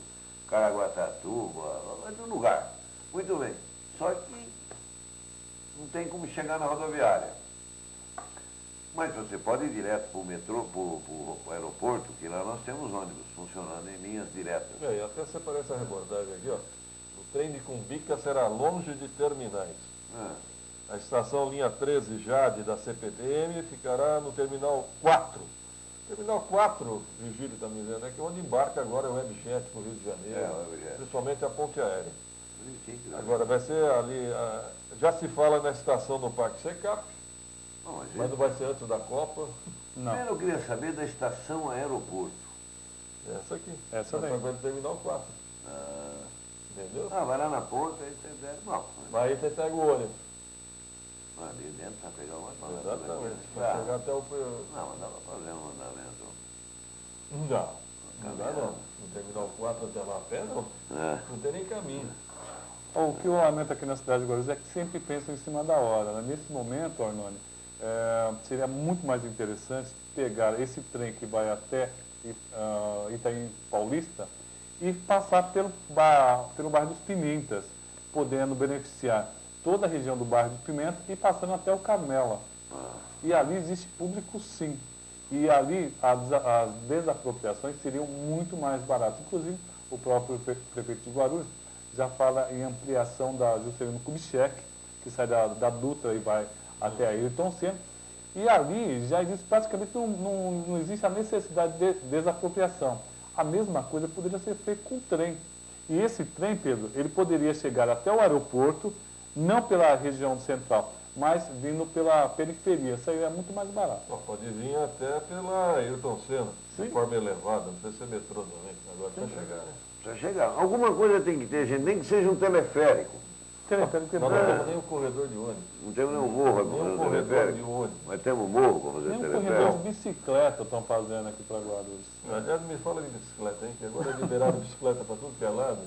Caraguatatuba, outro lugar. Muito bem. Só que não tem como chegar na rodoviária. Mas você pode ir direto para o metrô, para o aeroporto, que lá nós temos ônibus funcionando em linhas diretas. E até separei essa reportagem aqui, ó. O trem de Cumbica será longe de terminais. A estação linha 13 Jade da CPTM ficará no terminal 4. Terminal 4, Virgílio está me dizendo, é que onde embarca agora o Webjet para o Rio de Janeiro, principalmente a ponte aérea. Agora vai ser ali, já se fala na estação do Parque Secap, mas não vai ser antes da Copa. Não. Primeiro eu queria saber da estação aeroporto. Essa aqui. Essa daí. Vai do terminal 4. Entendeu? Vai lá na ponta, aí você deve. Bom, Aí você pega o ônibus. ali dentro vai pegar uma coisa. Exatamente. Vai chegar até o... Não, mas dá para fazer um andamento. Não dá. Não dá não. No terminal 4 até lá a pé não. Não tem nem caminho. O que eu lamento aqui na cidade de Guarulhos é que sempre pensam em cima da hora. Né? Nesse momento, Arnone, seria muito mais interessante pegar esse trem que vai até Itaim Paulista e passar pelo bairro dos Pimentas, podendo beneficiar toda a região do bairro dos Pimentas e passando até o Carmela. E ali existe público sim. E ali as desapropriações seriam muito mais baratas. Inclusive, o próprio prefeito de Guarulhos já fala em ampliação da Juscelino Kubitschek, que sai da Dutra e vai até a Ayrton Senna. E ali já existe praticamente, não existe a necessidade de desapropriação. A mesma coisa poderia ser feita com o trem. E esse trem, Pedro, ele poderia chegar até o aeroporto, não pela região central, mas vindo pela periferia. Isso aí é muito mais barato. Pode vir até pela Ayrton Senna, de forma elevada, não precisa ser metrô também. Agora precisa chegar, né? Precisa chegar. Alguma coisa tem que ter, gente, nem que seja um teleférico. Teleférico é Nós bom. não temos nem um corredor de ônibus. Não temos nenhum morro para Nem fazer um o corredor teleférico. de ônibus. Mas temos morro para fazer Nem um corredor teleférico. de bicicleta estão fazendo aqui para Guarulhos. Aliás, me fala de bicicleta, hein? Que agora liberaram bicicleta para tudo que é lado.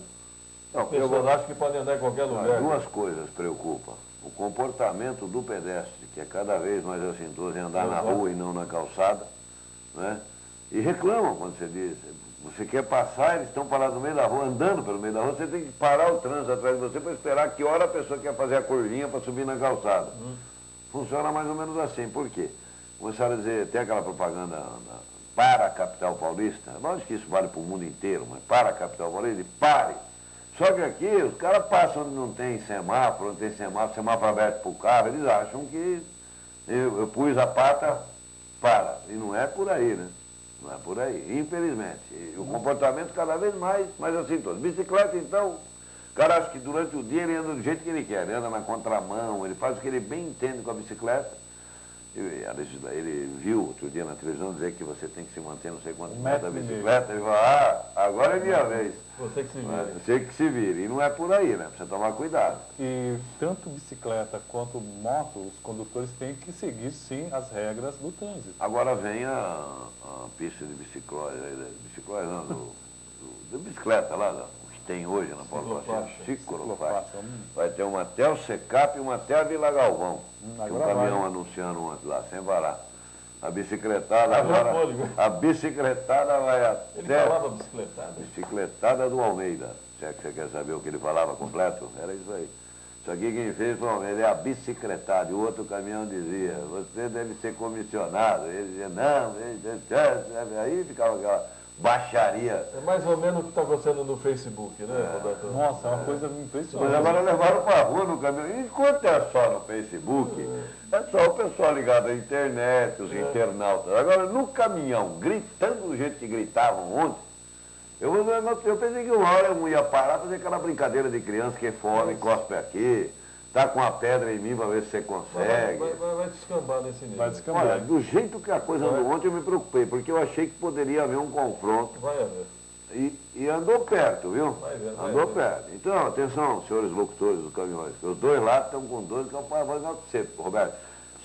Não, As pessoas acham que podem andar em qualquer lugar. duas coisas preocupam. O comportamento do pedestre, que é cada vez mais assintoso em andar na rua e não na calçada, né? E reclamam quando você diz, você quer passar, eles estão parados no meio da rua, andando pelo meio da rua, você tem que parar o trânsito atrás de você para esperar que hora a pessoa quer fazer a curvinha para subir na calçada. Funciona mais ou menos assim. Por quê? Começaram a dizer, tem aquela propaganda para a capital paulista, lógico que isso vale para o mundo inteiro, mas para a capital paulista, pare. Só que aqui os caras passam onde não tem semáforo, semáforo aberto para o carro, eles acham que eu pus a pata, para. E não é por aí, né? Não é por aí, infelizmente. E o comportamento cada vez mais assim todo. Bicicleta, então, o cara acha que durante o dia ele anda do jeito que ele quer, ele anda na contramão, ele faz o que ele bem entende com a bicicleta. Ele viu outro dia na televisão dizer que você tem que se manter não sei quantos metros da bicicleta. Ele falou, agora é minha vez. Você que se vira. Você que se vira. E não é por aí, né? Precisa tomar cuidado. E tanto bicicleta quanto moto, os condutores têm que seguir, sim, as regras do trânsito. Agora vem a pista de bicicleta não, de bicicleta lá, o que tem hoje na Paulo Pacheco, ciclofaixa. Vai ter uma até o Secap e uma até a Vila Galvão. Tem um caminhão anunciando ontem lá, sem parar. A bicicletada agora, a bicicletada vai até... Ele falava bicicletada? Bicicletada do Almeida. Se é que você quer saber o que ele falava completo, era isso aí. Isso aqui quem fez foi o Almeida, é a bicicletada. E o outro caminhão dizia, você deve ser comissionado. Ele dizia, não, aí ficava aquela baixaria. É mais ou menos o que está acontecendo no Facebook, né, Roberto? Nossa, é uma coisa impressionante. Mas agora levaram para a rua no caminhão. Enquanto é só no Facebook, é só o pessoal ligado à internet, os internautas. Agora, no caminhão, gritando do jeito que gritavam ontem, eu pensei que uma hora eu ia parar, fazer aquela brincadeira de criança que é fome, cospe aqui, tá com a pedra em mim para ver se você consegue. Vai descambar nesse nível. Vai descambar. Olha, do jeito que a coisa andou ontem, eu me preocupei, porque eu achei que poderia haver um confronto. Vai haver. E andou perto, viu? Vai ver. Perto. Então, atenção, senhores locutores dos caminhões, que os dois lados estão com dois, que eu vou falar para você, Roberto.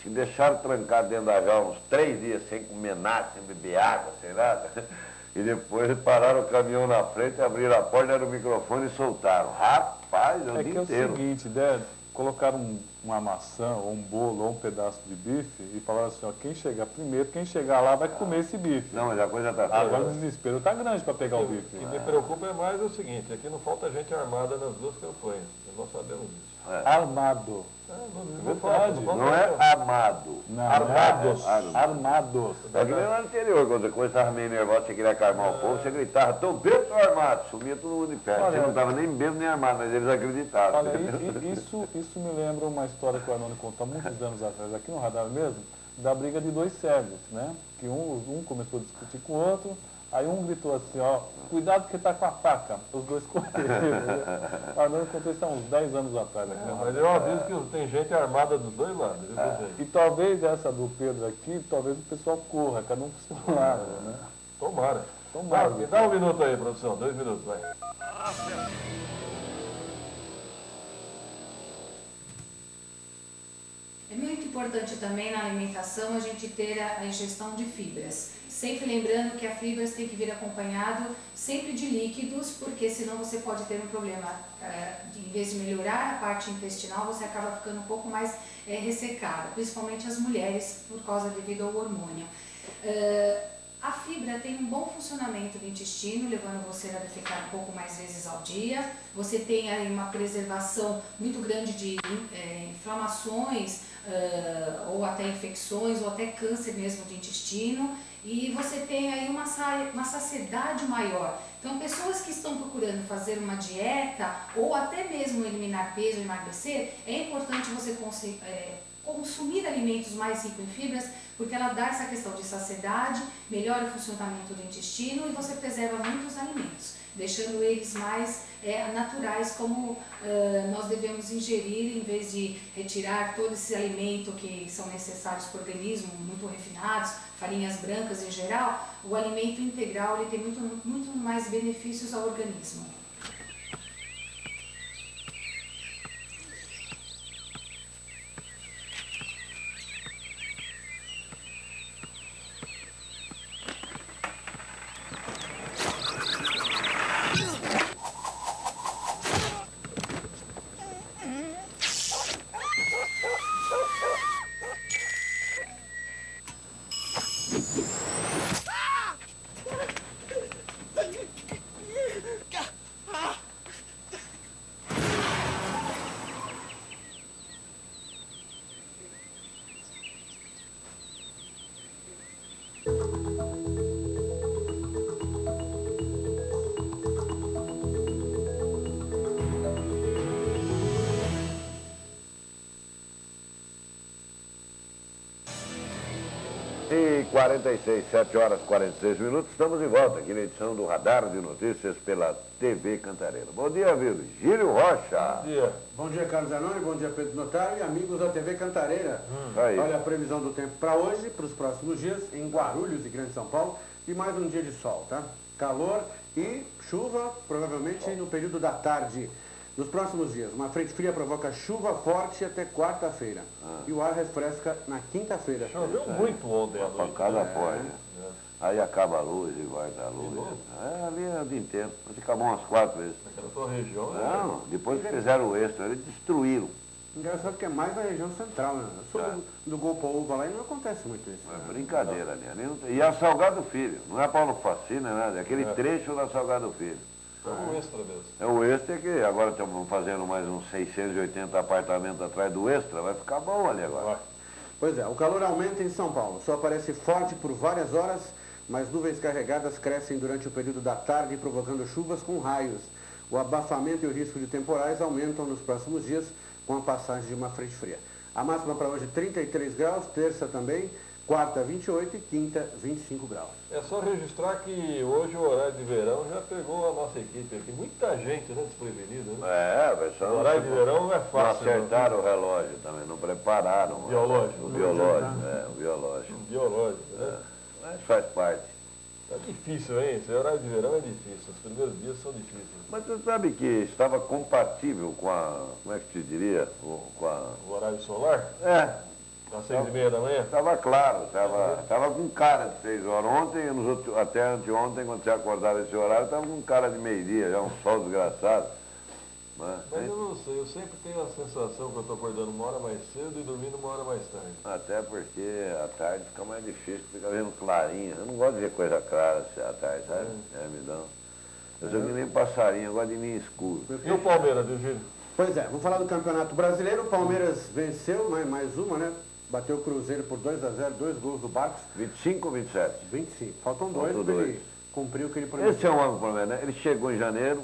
Se deixaram trancado dentro da jaula uns 3 dias sem comer nada, sem beber água, sem nada, e depois pararam o caminhão na frente, abriram a porta, deram o microfone e soltaram. Rapaz, o dia inteiro. É o seguinte, colocaram uma maçã, ou um bolo, ou um pedaço de bife e falaram assim, ó, quem chegar primeiro, quem chegar lá vai comer esse bife. Não, mas a coisa está Agora o desespero está grande para pegar o bife. O que me preocupa é mais o seguinte, aqui não falta gente armada nas duas campanhas, nós sabemos disso. Armado. Não é amado. Não, Armados. Armados. É que nem lá no anterior, quando a coisa estava meio nervosa, você queria acalmar o povo, você gritava, tô bêbado ou armado? Sumia todo mundo de pé. Você não estava nem bêbado nem armado, mas eles acreditavam. Olha, isso me lembra uma história que o Arnone contou há muitos anos atrás, aqui no radar mesmo, da briga de dois cegos, né? Que um começou a discutir com o outro, aí um gritou assim, ó, cuidado que tá com a faca. Os dois correram. O Arnone contou isso há uns 10 anos atrás. Mas eu aviso que tem gente armada dos dois lados. E talvez essa do Pedro aqui, talvez o pessoal corra, cada um pro seu lado, né? Tomara. Tomara. Dá um minuto aí, produção, 2 minutos, vai. É muito importante também na alimentação a gente ter a ingestão de fibras. Sempre lembrando que a fibras tem que vir acompanhado sempre de líquidos, porque senão você pode ter um problema, em vez de melhorar a parte intestinal, você acaba ficando um pouco mais ressecada, principalmente as mulheres, por causa devido ao hormônio. A fibra tem um bom funcionamento do intestino, levando você a defecar um pouco mais vezes ao dia. Você tem aí uma preservação muito grande de inflamações, ou até infecções, ou até câncer mesmo de intestino. E você tem aí uma saciedade maior. Então, pessoas que estão procurando fazer uma dieta, ou até mesmo eliminar peso, emagrecer, é importante você consumir alimentos mais ricos em fibras, porque ela dá essa questão de saciedade, melhora o funcionamento do intestino e você preserva muitos alimentos, deixando eles mais naturais, como nós devemos ingerir, em vez de retirar todo esse alimento que são necessários para o organismo, muito refinados, farinhas brancas em geral. O alimento integral ele tem muito mais benefícios ao organismo. E 46, 7 horas e 46 minutos, estamos de volta aqui na edição do Radar de Notícias pela TV Cantareira. Bom dia, Virgílio Rocha. Bom dia. Bom dia, Carlos Zanoni, bom dia, Pedro Notário e amigos da TV Cantareira. Aí. Olha a previsão do tempo para hoje, para os próximos dias, em Guarulhos e Grande São Paulo, e mais um dia de sol, tá? Calor e chuva, provavelmente no período da tarde. Nos próximos dias, uma frente fria provoca chuva forte até quarta-feira. E o ar refresca na quinta-feira. Choveu muito ontem à Uma noite. pancada forte. Aí acaba a luz e vai dar luz. Ali é o dia inteiro. Fica bom umas 4 vezes. Naquela tua região, né? Não, depois que fizeram o extra, eles destruíram. Engraçado que é mais na região central, né? Sul do Golpo-Uva lá e não acontece muito isso. É brincadeira ali. Ali não tem... E a Salgado Filho, não é Paulo Facina, é nada. É aquele trecho da Salgado Filho. É um extra mesmo. É o extra que agora estamos fazendo mais uns 680 apartamentos atrás do extra. Vai ficar bom ali agora. Pois é, o calor aumenta em São Paulo. Só aparece forte por várias horas, mas nuvens carregadas crescem durante o período da tarde, provocando chuvas com raios. O abafamento e o risco de temporais aumentam nos próximos dias com a passagem de uma frente fria. A máxima para hoje 33 graus, terça também, quarta 28 e quinta 25 graus. É só registrar que hoje o horário de verão já pegou a nossa equipe aqui. Muita gente, né, desprevenida, né? Vai ser O horário de verão não é não fácil. acertaram o relógio também, não prepararam. Biológico. O biológico. Biológico, né? Mas faz parte. Tá difícil, hein? Esse horário de verão é difícil. Os primeiros dias são difíceis. Mas você sabe que estava compatível com a, como é que te diria? Com a... O horário solar? Às 6h30 da manhã? Estava claro, estava com cara de 6 horas. Ontem, até anteontem, quando você acordava esse horário, estava com cara de meio-dia, já um sol desgraçado. Mas eu não sei, eu sempre tenho a sensação que eu estou acordando uma hora mais cedo e dormindo uma hora mais tarde. Até porque à tarde fica mais difícil, fica vendo clarinho. Eu não gosto de ver coisa clara à tarde, sabe? Me dá. Eu sou que nem passarinho, eu gosto de ninho escuro. E o Palmeiras, Virgílio? Pois é, vamos falar do Campeonato Brasileiro. O Palmeiras venceu, mais uma, né? Bateu o Cruzeiro por 2-0, 2 gols do Barcos. 25 ou 27? 25. Faltam 2 para ele cumprir o que ele prometeu. Esse é um homem Palmeiras, né? Ele chegou em janeiro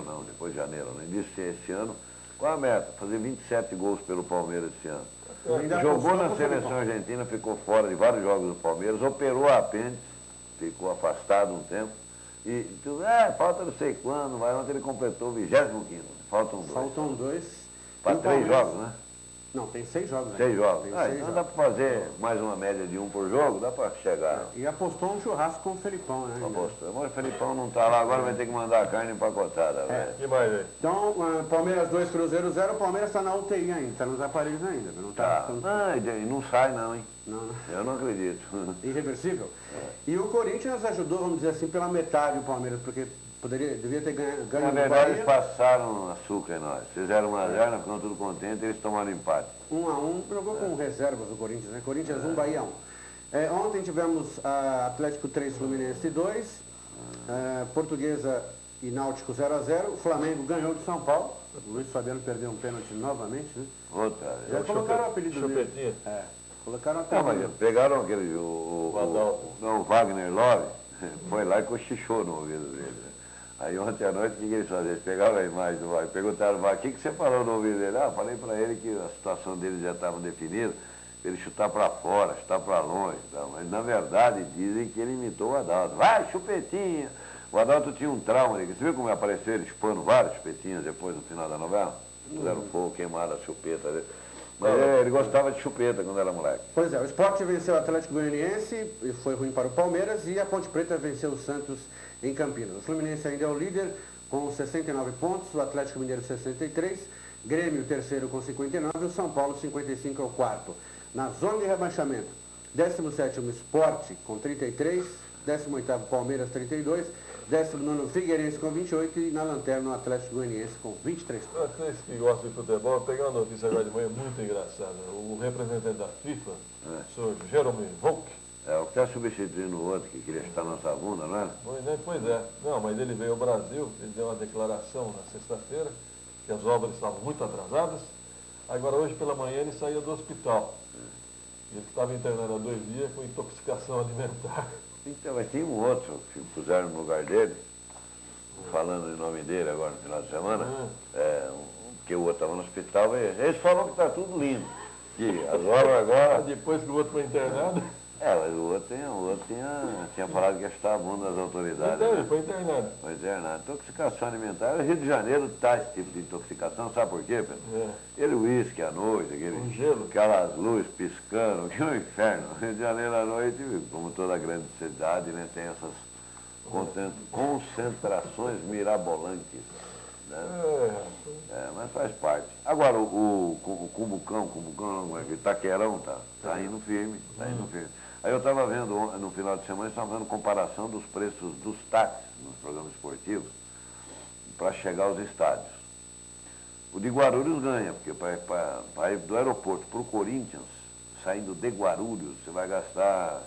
não, depois de janeiro, no início desse ano, com a meta, fazer 27 gols pelo Palmeiras esse ano. Jogou na seleção argentina, ficou fora de vários jogos do Palmeiras, operou a apêndice, ficou afastado um tempo. E falta não sei quando, mas ontem ele completou o 25º. Faltam 2. Para 3 jogos, né? Não, tem 6 jogos. 6 jogos. Então dá para fazer mais uma média de 1 por jogo, dá para chegar. E apostou um churrasco com o Felipão, né? Apostou. Mas o Felipão não está lá, agora vai ter que mandar a carne empacotada. E mais aí? Então, Palmeiras 2, Cruzeiro 0, o Palmeiras está na UTI ainda, está nos aparelhos ainda. Não tá. E não sai não, hein? Não. Eu não acredito. Irreversível? E o Corinthians ajudou, vamos dizer assim, pela metade o Palmeiras, porque devia ter ganho. Na verdade, eles passaram açúcar em nós. Fizeram 1-0, ficam tudo contentes, eles tomaram empate. 1-1, jogou com reservas o Corinthians, né? Corinthians 1, Bahia 1. Ontem tivemos Atlético 3, Fluminense 2, Portuguesa e Náutico 0-0, o Flamengo ganhou de São Paulo, o Luiz Fabiano perdeu um pênalti novamente, né? Já colocaram o apelido dele. Colocaram até. Mas pegaram aquele, o Wagner Love, foi lá e cochichou no ouvido dele. Aí ontem à noite, o que eles faziam? Eles pegavam a imagem do VAR e perguntaram ao VAR, o que você falou no ouvido dele? Ah, falei para ele que a situação dele já estava definida, ele chutar para fora, chutar para longe. Tá? Mas, na verdade, dizem que ele imitou o Adalto. Vai, chupetinha! O Adalto tinha um trauma. Você viu como apareceu ele chupando várias chupetinhas depois, no final da novela? Puseram fogo, queimaram a chupeta dele. Mas ele gostava de chupeta quando era moleque. Pois é, o Sport venceu o Atlético Goianiense e foi ruim para o Palmeiras, e a Ponte Preta venceu o Santos em Campinas. O Fluminense ainda é o líder com 69 pontos, o Atlético Mineiro 63, Grêmio terceiro com 59 e o São Paulo 55 é o quarto. Na zona de rebaixamento, 17º Sport com 33, 18º Palmeiras 32, 19º Figueirense com 28 e na lanterna o Atlético Goianiense com 23 pontos. Vocês que gostam de futebol, eu peguei uma notícia agora de manhã muito engraçada. O representante da FIFA, o senhor Jerome Volk. É, o que está substituindo o outro que queria estar na nossa bunda, não é? Pois é. Não, mas ele veio ao Brasil, ele deu uma declaração na sexta-feira, que as obras estavam muito atrasadas. Agora, hoje pela manhã, ele saiu do hospital. Ele estava internado há 2 dias com intoxicação alimentar. Então, mas tem um outro que puseram no lugar dele, falando em nome dele agora no final de semana, porque o outro estava no hospital, eles falaram que está tudo lindo, que as obras agora... Depois que o outro foi internado? Mas o outro tinha falado que ia estar a bunda das autoridades. Então, ele foi internado. Foi internado. Intoxicação alimentar, o Rio de Janeiro está esse tipo de intoxicação, sabe por quê, Pedro? Ele uísque à noite, aquelas luzes piscando, que é um inferno. O Rio de Janeiro à noite, como toda grande cidade, né, tem essas concentrações mirabolantes. Né? Mas faz parte. Agora, o Cumbucão, o Itaquerão tá indo firme, Aí eu estava vendo, no final de semana, estava vendo comparação dos preços dos táxis nos programas esportivos para chegar aos estádios. O de Guarulhos ganha, porque para ir do aeroporto para o Corinthians, saindo de Guarulhos, você vai gastar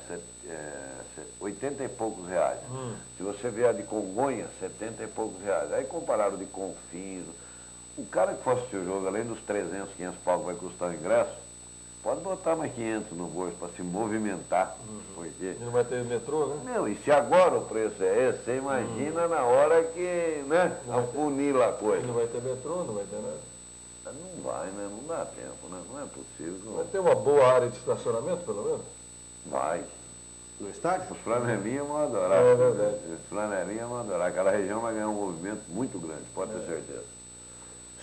80 e poucos reais. Se você vier de Congonhas, 70 e poucos reais. Aí compararam de Confins. O cara que for assistir o jogo, além dos 300, 500 pau que vai custar o ingresso, pode botar mais 500 no bolso para se movimentar. Porque... Não vai ter metrô, né? Não, e se agora o preço é esse, você imagina na hora que, né, afunila a coisa. Não vai ter metrô, não vai ter nada. Não vai, né? Não dá tempo, né? Não é possível. Vai ter uma boa área de estacionamento, pelo menos? Vai. No estádio? Os flanelinhas vão adorar. É verdade. Os flanelinhas vão adorar. Aquela região vai ganhar um movimento muito grande, pode ter certeza.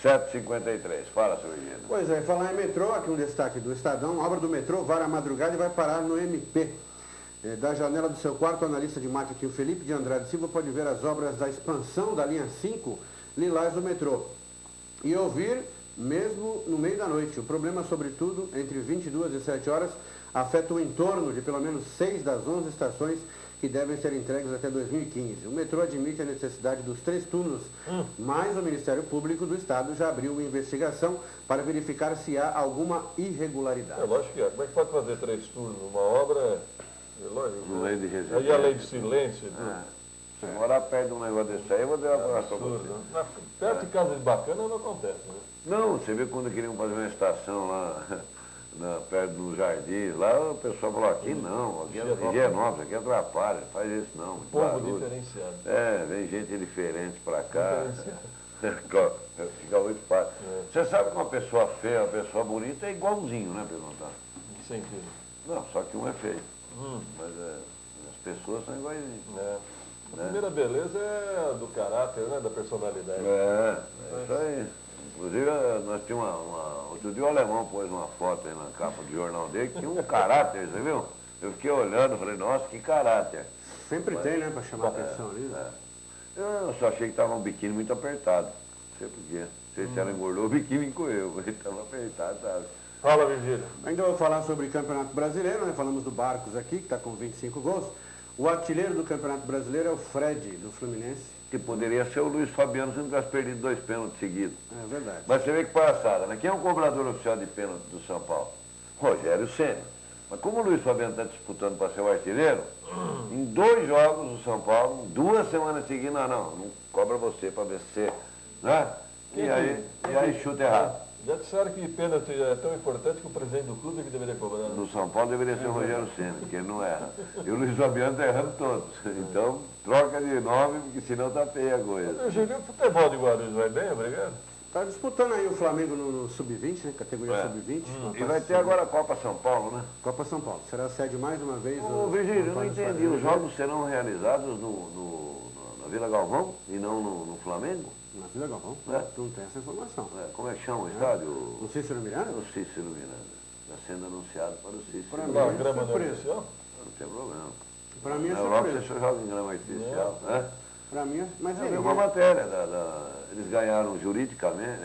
7h53. Fala, seu Regina. Pois é, falar em metrô, aqui um destaque do Estadão. A obra do metrô vai à madrugada e vai parar no MP. Da janela do seu quarto, o analista de marketing Felipe de Andrade Silva pode ver as obras da expansão da linha 5 Lilás do metrô. E ouvir mesmo no meio da noite. O problema, sobretudo, entre 22 e 7 horas, afeta o entorno de pelo menos 6 das 11 estações que devem ser entregues até 2015. O metrô admite a necessidade dos 3 turnos, mas o Ministério Público do Estado já abriu uma investigação para verificar se há alguma irregularidade. Lógico que é. Como é que pode fazer 3 turnos? Uma obra, lógico. Lei de reserva. Aí a lei de silêncio. Se morar perto de um negócio desse aí, eu vou dar uma palavra para você. Perto de casa de bacana não acontece, né? Não, você vê quando queriam fazer uma estação lá... perto dos jardins, lá o pessoal falou, aqui não, aqui é Higienópolis, aqui atrapalha, faz isso não. Povo diferenciado. Vem gente diferente pra cá. Fica muito fácil. Você sabe que uma pessoa feia, uma pessoa bonita é igualzinho, né, perguntar? Que sentido? Não, só que um é feio. Mas as pessoas são iguaizinhas. A primeira beleza é do caráter, né, da personalidade. Isso aí. Inclusive, nós tínhamos outro dia o alemão pôs uma foto aí na capa do jornal dele, que tinha um caráter, você viu? Eu fiquei olhando, falei, nossa, que caráter. Sempre tem, né, para chamar atenção ali. Eu só achei que estava um biquíni muito apertado. Não sei porquê. Não sei se ela engordou, o biquíni encolheu, mas estava apertado, sabe? Fala, Virgílio. Ainda vou falar sobre o Campeonato Brasileiro, né? Falamos do Barcos aqui, que está com 25 gols. O artilheiro do Campeonato Brasileiro é o Fred, do Fluminense. Que poderia ser o Luiz Fabiano se não tivesse perdido 2 pênaltis seguidos. É verdade. Mas você vê que palhaçada, né? Quem é o cobrador oficial de pênalti do São Paulo? Rogério Ceni. Mas como o Luiz Fabiano está disputando para ser o artilheiro, em 2 jogos do São Paulo, 2 semanas seguidas, não cobra você para ver se você, né? E aí chuta errado. Já disseram que pênalti é tão importante que o presidente do clube é que deveria cobrar. No São Paulo deveria ser o Rogério Ceni, porque ele não erra. E o Luiz Fabiano está errando todos. Então, troca de nome, porque senão tá feia a coisa. O futebol de Guarulhos vai bem, obrigado? Está disputando aí o Flamengo no Sub-20, né? Categoria Sub-20. E vai ter agora a Copa São Paulo, né? Copa São Paulo. Será a sede mais uma vez. Ô, Virgílio, eu não entendi. Os jogos serão realizados na Vila Galvão e não no Flamengo? Na Vila Galvão? É. Tu não tem essa informação. Como é que chama o estádio? No Cícero Miranda? O Cícero Miranda. Está sendo anunciado para o Cícero Para Miranda. mim é grama surpresa. artificial? Não tem problema. Para mim é Na Europa surpresa. você só joga em grama artificial, né? Para mim é... Mas Eu aí, vi uma matéria, eles ganharam juridicamente,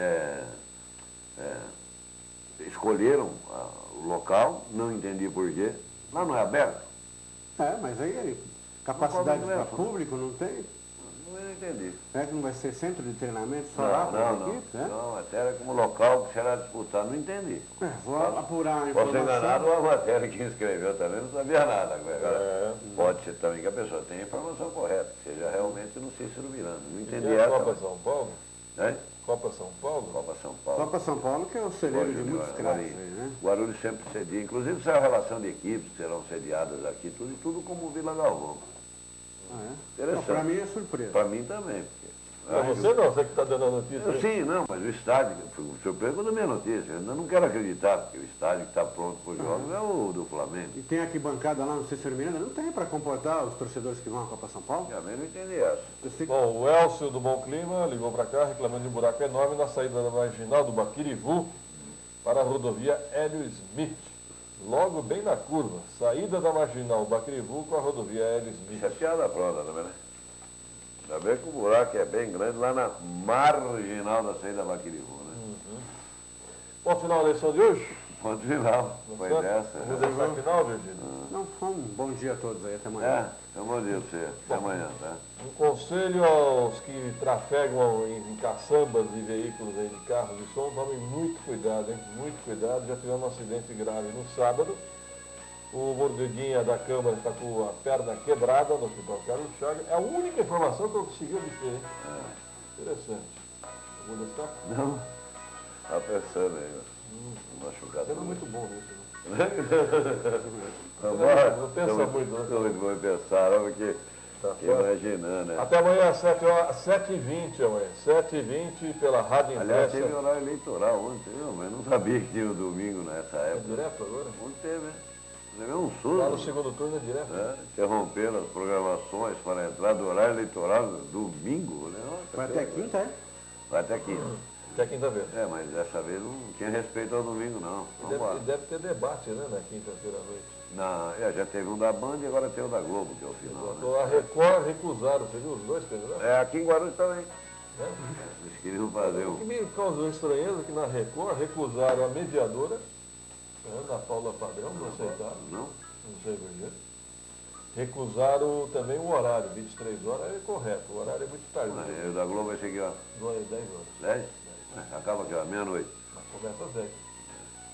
escolheram o local, não entendi por quê. Lá não é aberto? mas aí capacidade Não para cobra ingresso, público não tem? Não entendi. É que não vai ser centro de treinamento só lá para as equipes, né? Não, a matéria como local que será disputado, não entendi. Vou apurar a Posso informação. ser enganado, a matéria que escreveu também não sabia nada. Agora, pode ser também que a pessoa tenha a informação correta, que seja realmente no Cícero Miranda. Não entendi E a essa. Copa São Paulo? Hein? Copa São Paulo? Copa São Paulo. Copa São Paulo, que é o celeiro de muitos craques aí, né? Guarulhos sempre cedia. Inclusive, saiu a relação de equipes que serão sediadas aqui, tudo como Vila Galvão. Interessante. Para mim é surpresa. Para mim também. Porque, Para você não, você que está dando a notícia. Sim, não, mas o estádio, fui surpreso quando a minha notícia. Eu não quero acreditar, porque o estádio que está pronto para os jogos é o do Flamengo. E tem aqui bancada lá no Cícero Miranda? Não tem para comportar os torcedores que vão à Copa São Paulo? Também não entendi essa. Bom, o Elcio do Bom Clima ligou para cá reclamando de um buraco enorme na saída da marginal do Baquirivu para a rodovia Hélio Smith. Logo bem na curva, saída da marginal Baquirivu com a rodovia Hélio Smith. Isso é piada pronta também, né? Ainda bem que o buraco é bem grande lá na marginal da saída da Baquirivu, né? Ponto final da eleição de hoje? Ponto final, foi dessa. Vamos deixar final, Virgílio? Não, um bom dia a todos aí, até amanhã. Bom dia pra você, até amanhã, tá? Um conselho aos que trafegam em caçambas e veículos aí de carros de som, tomem muito cuidado, hein? Muito cuidado. Já tivemos um acidente grave no sábado. O Mordiguinha da Câmara está com a perna quebrada no Hospital Carlos Chagas. É a única informação que eu consegui obter, hein? Interessante. Algum destaque? Não, tá pensando aí, machucado. Você não é muito bom nisso, né? Não pensa muito, né? Estou muito bom em pensar, porque imaginando, né? Até amanhã, 7h20 amanhã. 7h20 pela Rádio Aliás, Impressa. teve horário eleitoral ontem, mas não sabia que tinha o domingo nessa É época. direto agora? Ontem teve, né? Levei um Lá no susto. segundo turno é direto. Interromperam as programações para entrar do horário eleitoral domingo, né? Nossa, Vai até quinta, é? Vai até quinta. Até quinta-feira. Mas dessa vez não tinha respeito ao domingo, não. E deve ter debate, né, na quinta-feira à noite. Não, já teve um da Band e agora tem o da Globo, que é o final. Né? A Record recusaram, você viu os dois candidatos? Aqui em Guarulhos também. Né? Eles queriam fazer O que me causou estranheza é que na Record recusaram a mediadora, Ana Paula Padrão, não aceitaram. Não? Não sei por quê. Recusaram também o horário, 23 horas é correto, o horário é muito tarde. O da Globo vai ser aqui, ó. 10 horas. 10? Acaba aqui, ó, meia-noite. Mas começa às 10.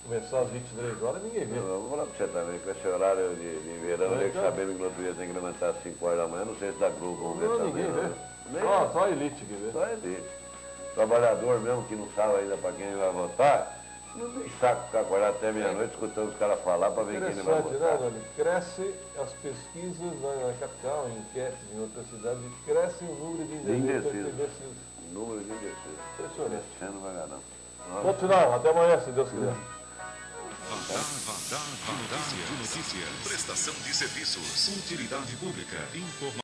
Começar às 23 horas ninguém vê. Eu vou falar pra você também, com esse horário de verão, eu sabendo que no outro dia tem que levantar às 5 horas da manhã, não sei se da Globo vão ver Não, também. ninguém vê. Nem Só a elite que vê. Só a elite. Trabalhador mesmo que não sabe ainda para quem vai votar, não tem saco ficar acordado até meia-noite escutando os caras falar para ver quem ele vai Interessante, votar. né, Dani? Cresce as pesquisas na capital, em enquetes em outras cidades, cresce o número de indecisos. Número de indecisos. Impressionante. Esse ano não vai ganhar, não. Ponto final, até amanhã, se Deus quiser. Radar de notícia. Prestação de serviços. Utilidade pública. Informação.